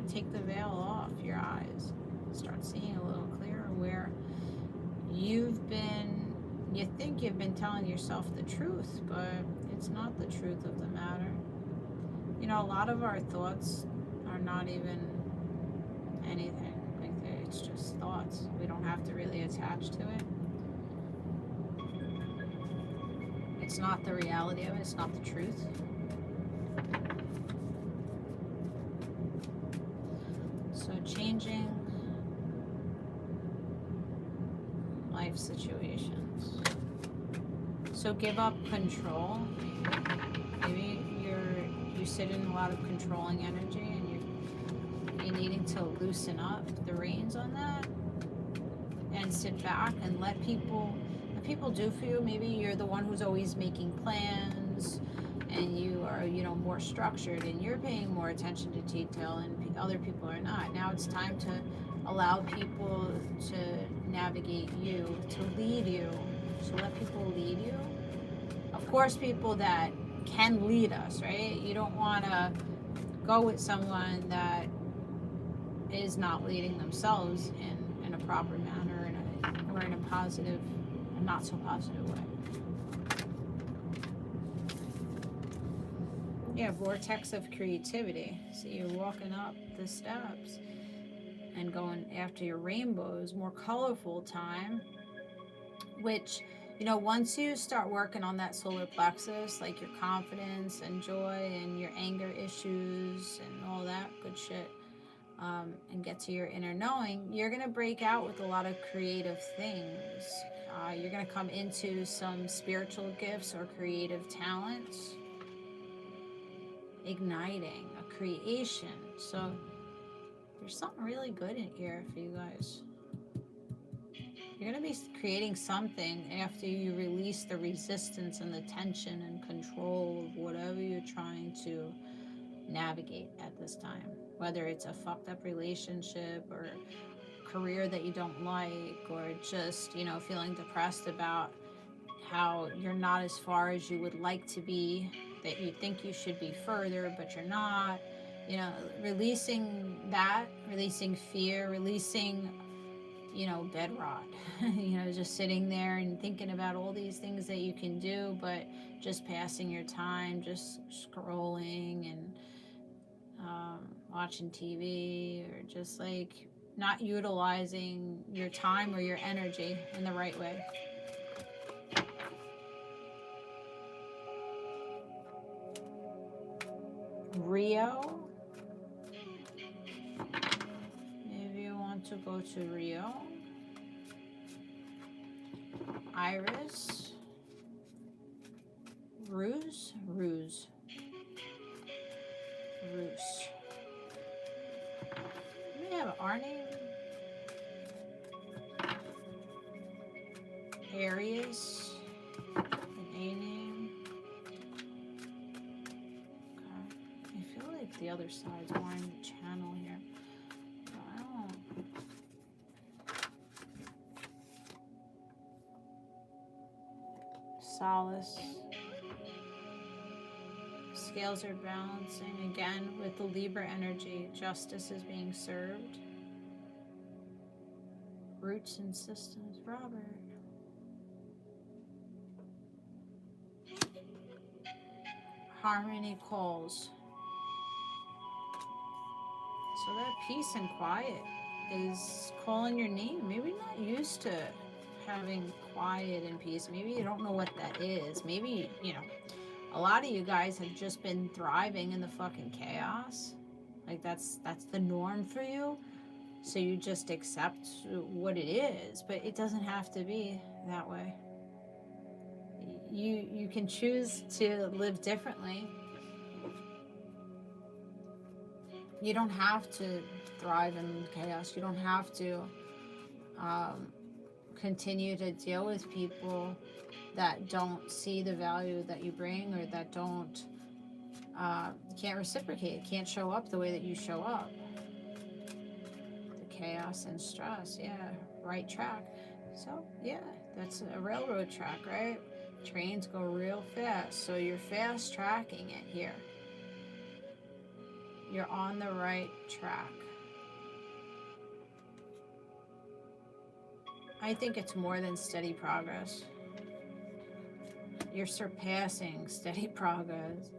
Take the veil off your eyes. Start seeing a little clearer where you think you've been telling yourself the truth, but it's not the truth of the matter. A lot of our thoughts are not even anything. Like, it's just thoughts. We don't have to really attach to it. It's not the reality of it. It's not the truth. So changing life situations. So give up control. Maybe you sit in a lot of controlling energy and you're needing to loosen up the reins on that and sit back and let people do for you. Maybe you're the one who's always making plans and you are, more structured and you're paying more attention to detail and other people are not. Now it's time to allow people to navigate you, to lead you. So let people lead you. Of course, people that can lead us, right? You don't want to go with someone that is not leading themselves in a proper manner or in a positive, not so positive way. Yeah, vortex of creativity. So you're walking up the steps and going after your rainbows, more colorful time, which, once you start working on that solar plexus, like your confidence and joy and your anger issues and all that good shit, and get to your inner knowing, you're going to break out with a lot of creative things. You're going to come into some spiritual gifts or creative talents, igniting a creation. So there's something really good in here for you guys. You're going to be creating something after you release the resistance and the tension and control of whatever you're trying to navigate at this time. Whether it's a fucked up relationship or a career that you don't like, or just, feeling depressed about how you're not as far as you would like to be, that you think you should be further, but you're not. Releasing that, releasing fear, releasing bed rot, just sitting there and thinking about all these things that you can do, but just passing your time, just scrolling and watching TV, or just like not utilizing your time or your energy in the right way. Rio. to go to Rio. Iris. Ruse. We have our name. Aries. An A name. Okay. I feel like the other side's wanting to channel here. But I don't. Solace. Scales are balancing again with the Libra energy. Justice is being served. Roots and systems. Robert. Harmony calls. So that peace and quiet is calling your name. Maybe you're not used to having quiet and peace. Maybe you don't know what that is. Maybe, you know, a lot of you guys have just been thriving in the fucking chaos. Like that's the norm for you. So you just accept what it is, but it doesn't have to be that way. You can choose to live differently. You don't have to thrive in chaos. You don't have to continue to deal with people that don't see the value that you bring, or that don't can't reciprocate, can't show up the way that you show up. The chaos and stress, yeah, right track. So yeah, that's a railroad track, right? Trains go real fast, so you're fast tracking it here. You're on the right track. I think it's more than steady progress. You're surpassing steady progress.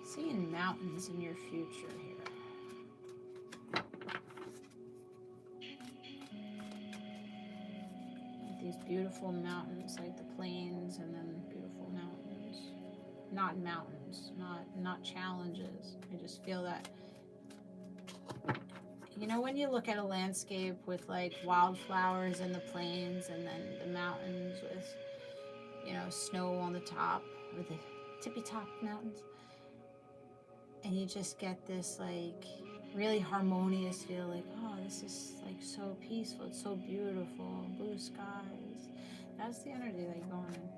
Seeing mountains in your future here. These beautiful mountains, like the plains, and then beautiful mountains. Not mountains, not challenges. I just feel that, you know, when you look at a landscape with like wildflowers in the plains, and then the mountains with, you know, snow on the top, or the tippy top mountains, and you just get this like really harmonious feel, like, oh, this is like so peaceful, it's so beautiful, blue skies. That's the energy that you're going in.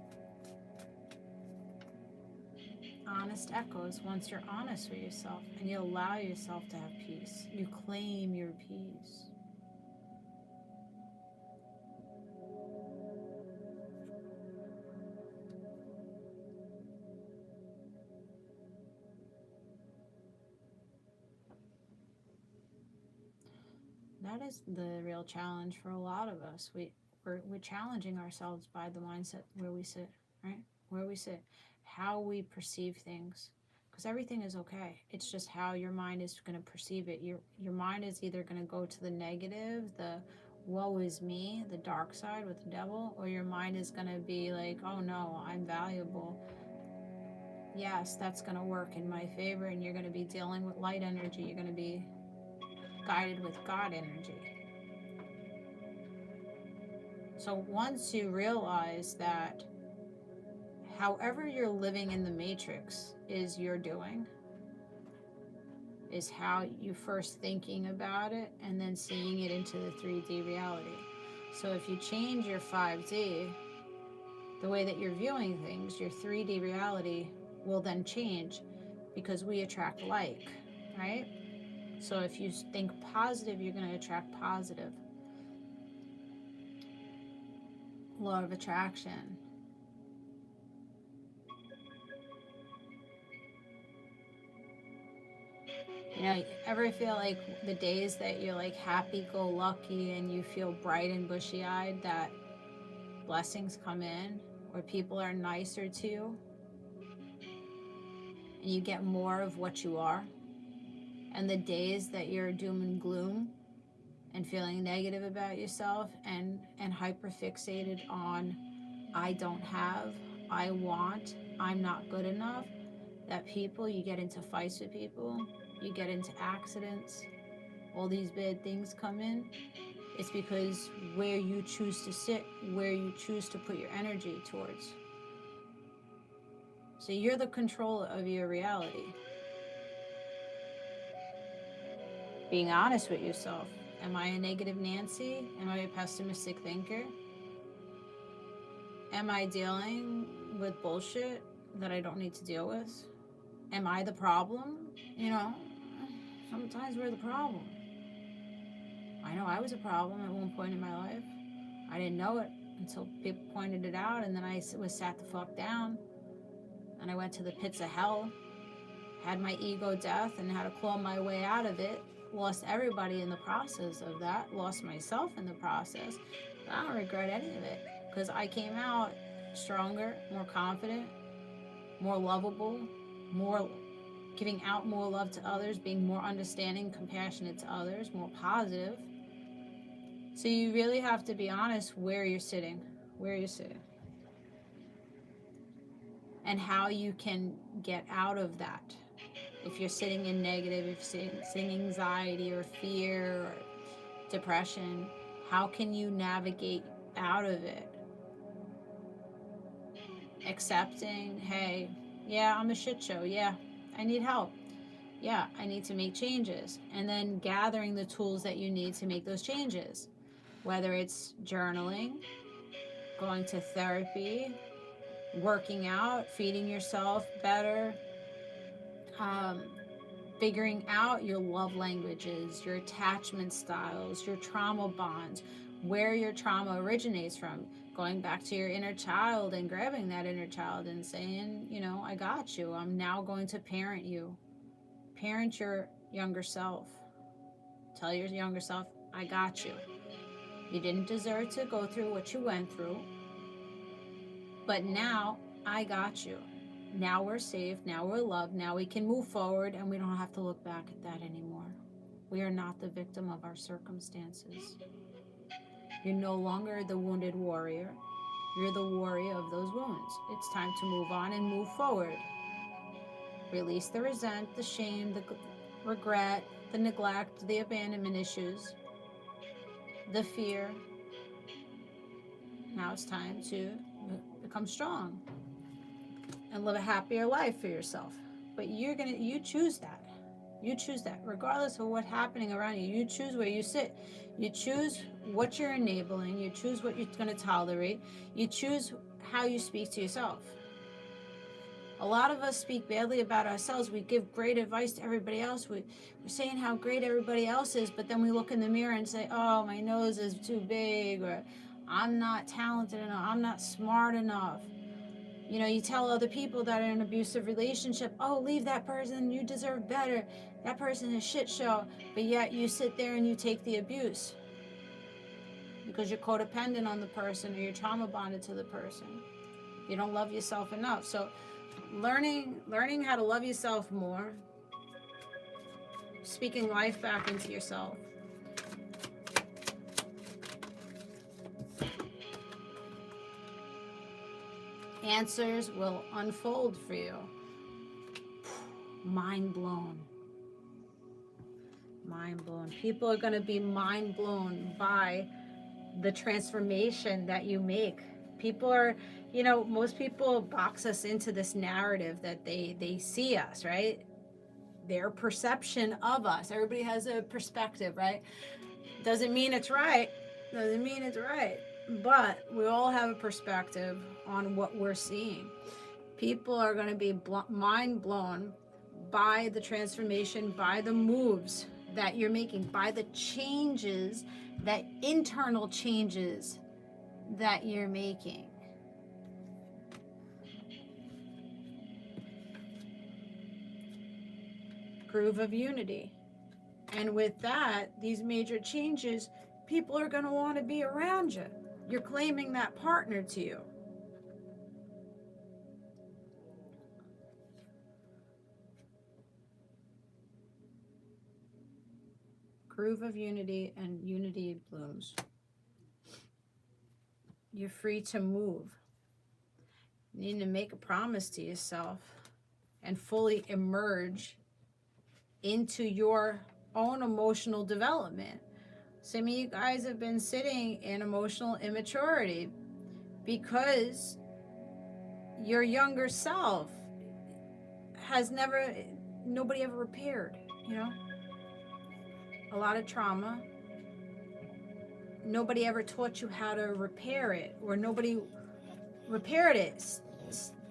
Honest echoes. Once you're honest with yourself and you allow yourself to have peace, you claim your peace. That is the real challenge for a lot of us. We're challenging ourselves by the mindset where we sit, right? Where we sit, how we perceive things. Because everything is okay. It's just how your mind is going to perceive it. Your mind is either going to go to the negative, the woe is me, the dark side with the devil, or your mind is going to be like, oh no, I'm valuable. Yes, that's going to work in my favor, and you're going to be dealing with light energy. You're going to be guided with God energy. So once you realize that however you're living in the matrix is your doing, is how you first thinking about it and then seeing it into the 3D reality. So if you change your 5D, the way that you're viewing things, your 3D reality will then change, because we attract like, right? So if you think positive, you're going to attract positive. Law of attraction. You know, ever feel like the days that you're like happy-go-lucky and you feel bright and bushy-eyed, that blessings come in, or people are nicer to you, and you get more of what you are? And the days that you're doom and gloom and feeling negative about yourself and hyper-fixated on I don't have, I want, I'm not good enough, that people, you get into fights with people, you get into accidents, all these bad things come in, it's because where you choose to sit, where you choose to put your energy towards. So you're the controller of your reality. Being honest with yourself. Am I a negative Nancy? Am I a pessimistic thinker? Am I dealing with bullshit that I don't need to deal with? Am I the problem? You know, sometimes we're the problem. I know I was a problem at one point in my life. I didn't know it until people pointed it out, and then I was sat the fuck down, and I went to the pits of hell, had my ego death, and had to claw my way out of it. Lost everybody in the process of that, lost myself in the process. But I don't regret any of it, because I came out stronger, more confident, more lovable, more giving out more love to others, being more understanding, compassionate to others, more positive. So you really have to be honest where you're sitting, and how you can get out of that. If you're sitting in negative, if you're sitting anxiety or fear or depression, how can you navigate out of it? Accepting, hey, yeah, I'm a shit show. Yeah, I need help. Yeah, I need to make changes. And then gathering the tools that you need to make those changes. Whether it's journaling, going to therapy, working out, feeding yourself better, figuring out your love languages, your attachment styles, your trauma bonds, where your trauma originates from. Going back to your inner child and grabbing that inner child and saying, you know, I got you. I'm now going to parent you. Parent your younger self. Tell your younger self, I got you. You didn't deserve to go through what you went through. But now I got you. Now we're safe. Now we're loved. Now we can move forward, and we don't have to look back at that anymore. We are not the victim of our circumstances. You're no longer the wounded warrior. You're the warrior of those wounds. It's time to move on and move forward. Release the resent, the shame, the regret, the neglect, the abandonment issues, the fear. Now it's time to become strong and live a happier life for yourself. But you choose that. You choose that. Regardless of what's happening around you, you choose where you sit. You choose what you're enabling. You choose what you're going to tolerate. You choose how you speak to yourself. A lot of us speak badly about ourselves. We give great advice to everybody else. We're saying how great everybody else is, but then we look in the mirror and say, oh, my nose is too big, or I'm not talented enough, I'm not smart enough. You know, you tell other people that are in an abusive relationship, oh, leave that person, you deserve better. That person is a shit show. But yet you sit there and you take the abuse because you're codependent on the person, or you're trauma bonded to the person. You don't love yourself enough. So learning how to love yourself more, speaking life back into yourself. Answers will unfold for you. Mind blown. Mind blown. People are going to be mind blown by the transformation that you make. People are, you know, most people box us into this narrative that they see us, right? Their perception of us. Everybody has a perspective, right? Doesn't mean it's right. Doesn't mean it's right. But we all have a perspective on what we're seeing. People are going to be mind blown by the transformation, by the moves that you're making, by the changes, that internal changes that you're making. Groove of unity. And with that, these major changes, people are going to want to be around you. You're claiming that partner to you. Groove of unity, and unity blooms. You're free to move. You need to make a promise to yourself. and fully emerge into your own emotional development. Some of you guys have been sitting in emotional immaturity because your younger self has nobody ever repaired, you know? A lot of trauma. Nobody ever taught you how to repair it, or nobody repaired it.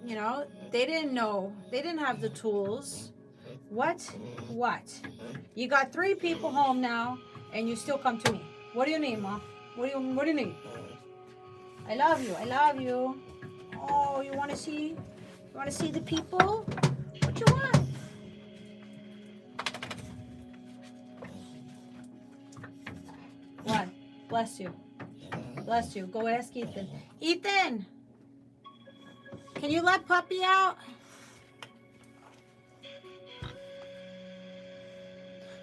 You know, they didn't know. They didn't have the tools. What? You got 3 people home now, and you still come to me. What do you need, Mom? What do you need? I love you. I love you. Oh, you want to see? You want to see the people? What you want? What? Bless you. Bless you. Go ask Ethan. Ethan! Can you let Puppy out?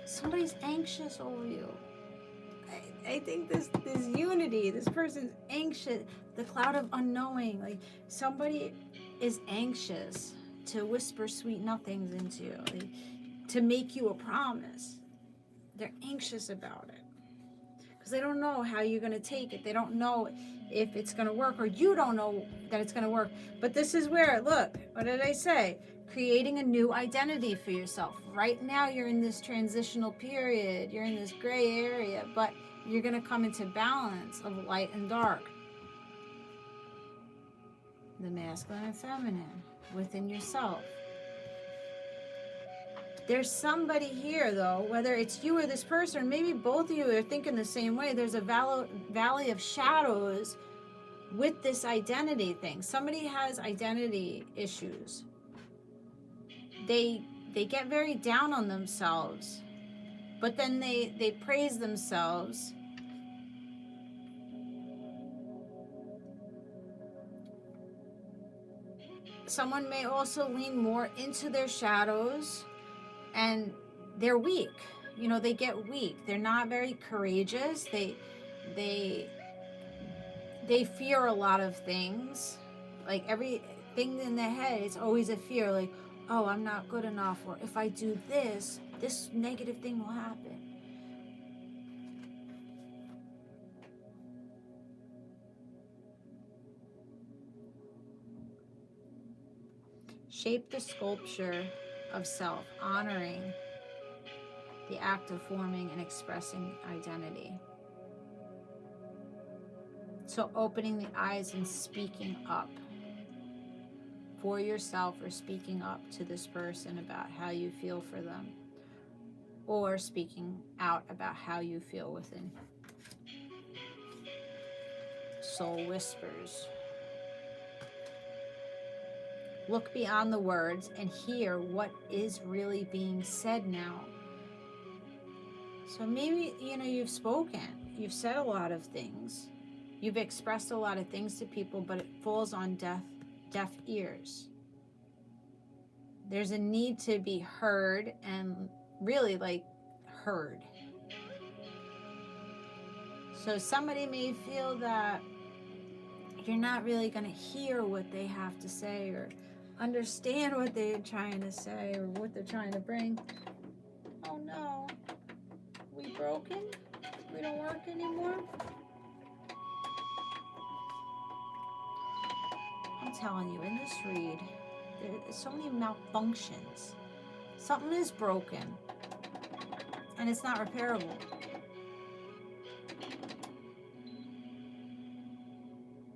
Somebody's anxious over you. I think this unity, this person's anxious. The cloud of unknowing. Like, somebody is anxious to whisper sweet nothings into you. Like, to make you a promise. They're anxious about it. Because they don't know how you're going to take it. They don't know if it's going to work, or you don't know that it's going to work. But this is where, look, what did I say? Creating a new identity for yourself. Right now, you're in this transitional period. You're in this gray area, but you're going to come into balance of light and dark. The masculine and feminine within yourself. There's somebody here, though, whether it's you or this person, or maybe both of you are thinking the same way. There's a valley of shadows with this identity thing. Somebody has identity issues. They get very down on themselves, but then they praise themselves. Someone may also lean more into their shadows, and they're weak. You know, they get weak. They're not very courageous. They fear a lot of things. Like, everything in their head, it's always a fear. Like, oh, I'm not good enough, or if I do this negative thing will happen. Shape the sculpture of self, honoring the act of forming and expressing identity. So opening the eyes and speaking up for yourself, or speaking up to this person about how you feel for them, or speaking out about how you feel within. Soul whispers. Look beyond the words and hear what is really being said now. So maybe, you know, you've spoken, you've said a lot of things, you've expressed a lot of things to people, but it falls on deaf ears. There's a need to be heard, and really, like, heard. So somebody may feel that you're not really going to hear what they have to say, or understand what they're trying to say, or what they're trying to bring. Oh no, we broken? We don't work anymore? I'm telling you, in this read, there's so many malfunctions. Something is broken, and it's not repairable.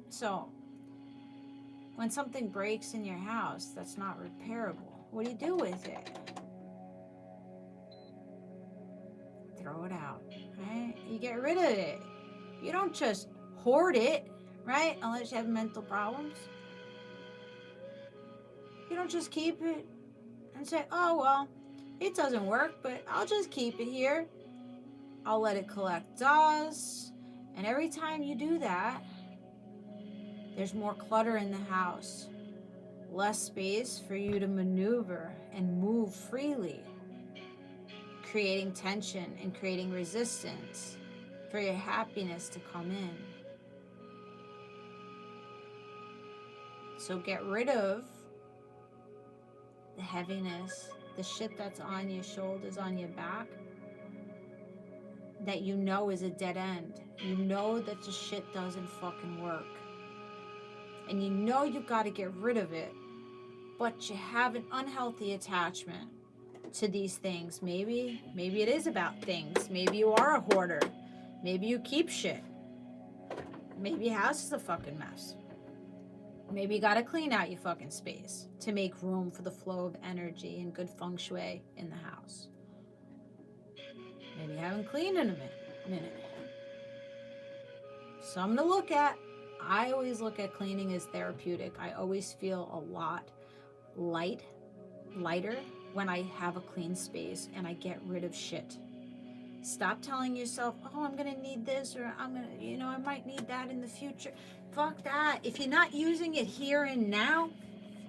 So, when something breaks in your house that's not repairable, what do you do with it? Throw it out, right? You get rid of it. You don't just hoard it, right? Unless you have mental problems. You don't just keep it and say, oh, well, it doesn't work, but I'll just keep it here. I'll let it collect dust. And every time you do that, there's more clutter in the house, less space for you to maneuver and move freely, creating tension and creating resistance for your happiness to come in. So get rid of the heaviness, the shit that's on your shoulders, on your back, that you know is a dead end. You know that the shit doesn't fucking work. And you know you got to get rid of it. But you have an unhealthy attachment to these things. Maybe it is about things. Maybe you are a hoarder. Maybe you keep shit. Maybe your house is a fucking mess. Maybe you got to clean out your fucking space to make room for the flow of energy and good feng shui in the house. Maybe you haven't cleaned in a minute. Something to look at. I always look at cleaning as therapeutic. I always feel a lot lighter when I have a clean space and I get rid of shit. Stop telling yourself, oh, I'm going to need this, or I'm going to, I might need that in the future. Fuck that. If you're not using it here and now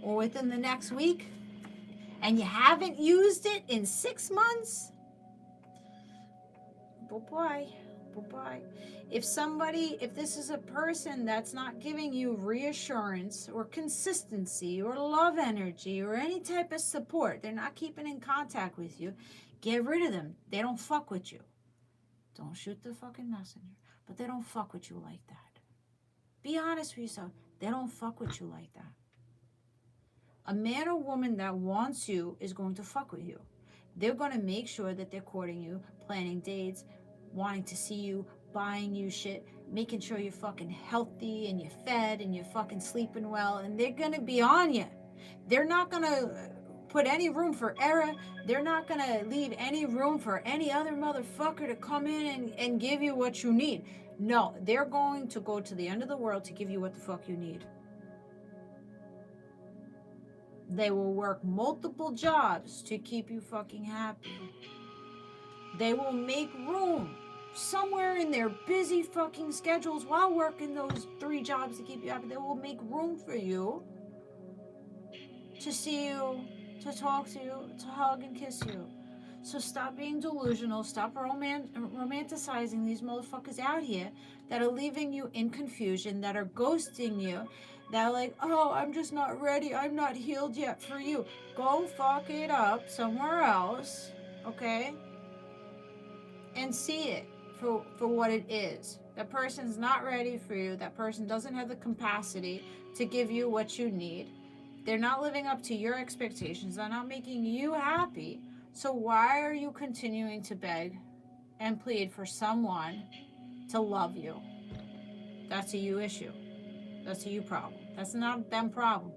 or within the next week and you haven't used it in 6 months, bye-bye. If this is a person that's not giving you reassurance or consistency or love energy or any type of support, they're not keeping in contact with you, get rid of them. They don't fuck with you. Don't shoot the fucking messenger, but they don't fuck with you like that. Be honest with yourself. They don't fuck with you like that. A man or woman that wants you is going to fuck with you. They're going to make sure that they're courting you, planning dates, wanting to see you, buying you shit, making sure you're fucking healthy and you're fed and you're fucking sleeping well, and they're gonna be on you. They're not gonna put any room for error. They're not gonna leave any room for any other motherfucker to come in and give you what you need. No, they're going to go to the end of the world to give you what the fuck you need. They will work multiple jobs to keep you fucking happy. They will make room somewhere in their busy fucking schedules while working those 3 jobs to keep you happy. They will make room for you to see you, to talk to you, to hug and kiss you. So stop being delusional. Stop romanticizing these motherfuckers out here that are leaving you in confusion, that are ghosting you, that are like, oh, I'm just not ready. I'm not healed yet for you. Go fuck it up somewhere else, okay? And see it for what it is. That person's not ready for you. That person doesn't have the capacity to give you what you need. They're not living up to your expectations. They're not making you happy. So why are you continuing to beg and plead for someone to love you? That's a you issue. That's a you problem. That's not a them problem.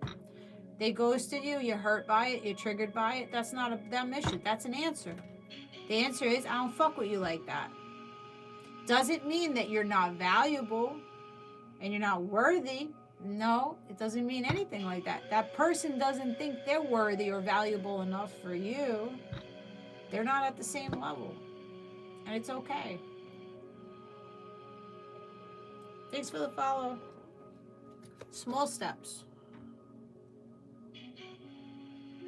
They ghosted you. You're hurt by it. You're triggered by it. That's not a them issue. That's an answer. The answer is, I don't fuck with you like that. Doesn't mean that you're not valuable and you're not worthy. No, it doesn't mean anything like that. That person doesn't think they're worthy or valuable enough for you. They're not at the same level. And it's okay. Thanks for the follow. Small steps.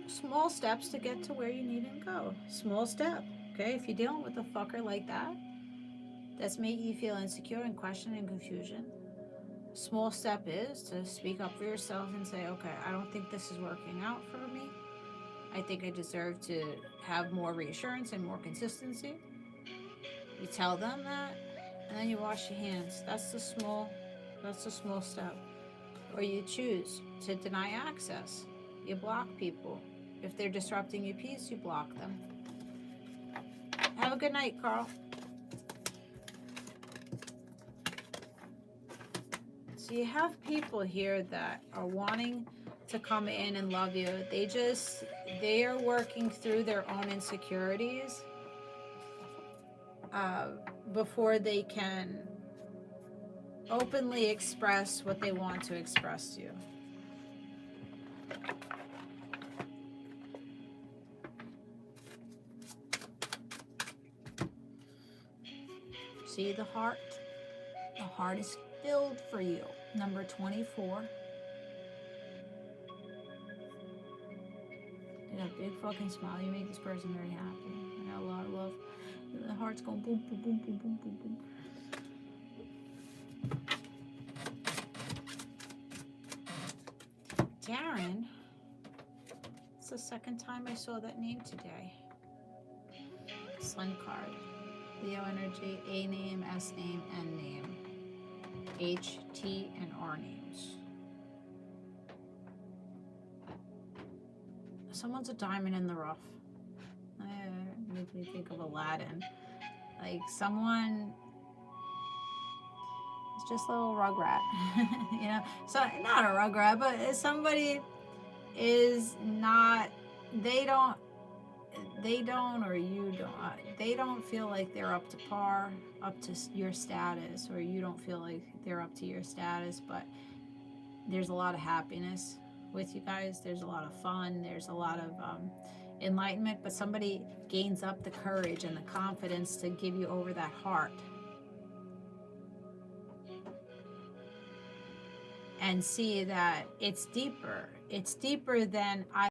Small steps to get to where you need to go. Small step. Okay, if you're dealing with a fucker like that, that's making you feel insecure and question and confusion, small step is to speak up for yourself and say, okay, I don't think this is working out for me. I think I deserve to have more reassurance and more consistency. You tell them that, and then you wash your hands. That's the small step. Or you choose to deny access. You block people. If they're disrupting your peace, you block them. Have a good night, Carl. So you have people here that are wanting to come in and love you. They are working through their own insecurities before they can openly express what they want to express to you. See the heart? The heart is filled for you. Number 24. You got a big fucking smile. You make this person very happy. You got a lot of love. The heart's going boom, boom, boom, boom, boom, boom, boom. Darren That's the second time I saw that name today. Sun card. Leo energy, A name, S name, N name. H, T, and R names. Someone's a diamond in the rough. Makes me think of Aladdin. Like someone is just a little rugrat. You know, so not a rugrat, but somebody is not, they don't, or you don't, they don't feel like they're up to par, up to your status, or you don't feel like they're up to your status, but there's a lot of happiness with you guys. There's a lot of fun. There's a lot of enlightenment, but somebody gains up the courage and the confidence to give you over that heart and see that it's deeper. It's deeper than I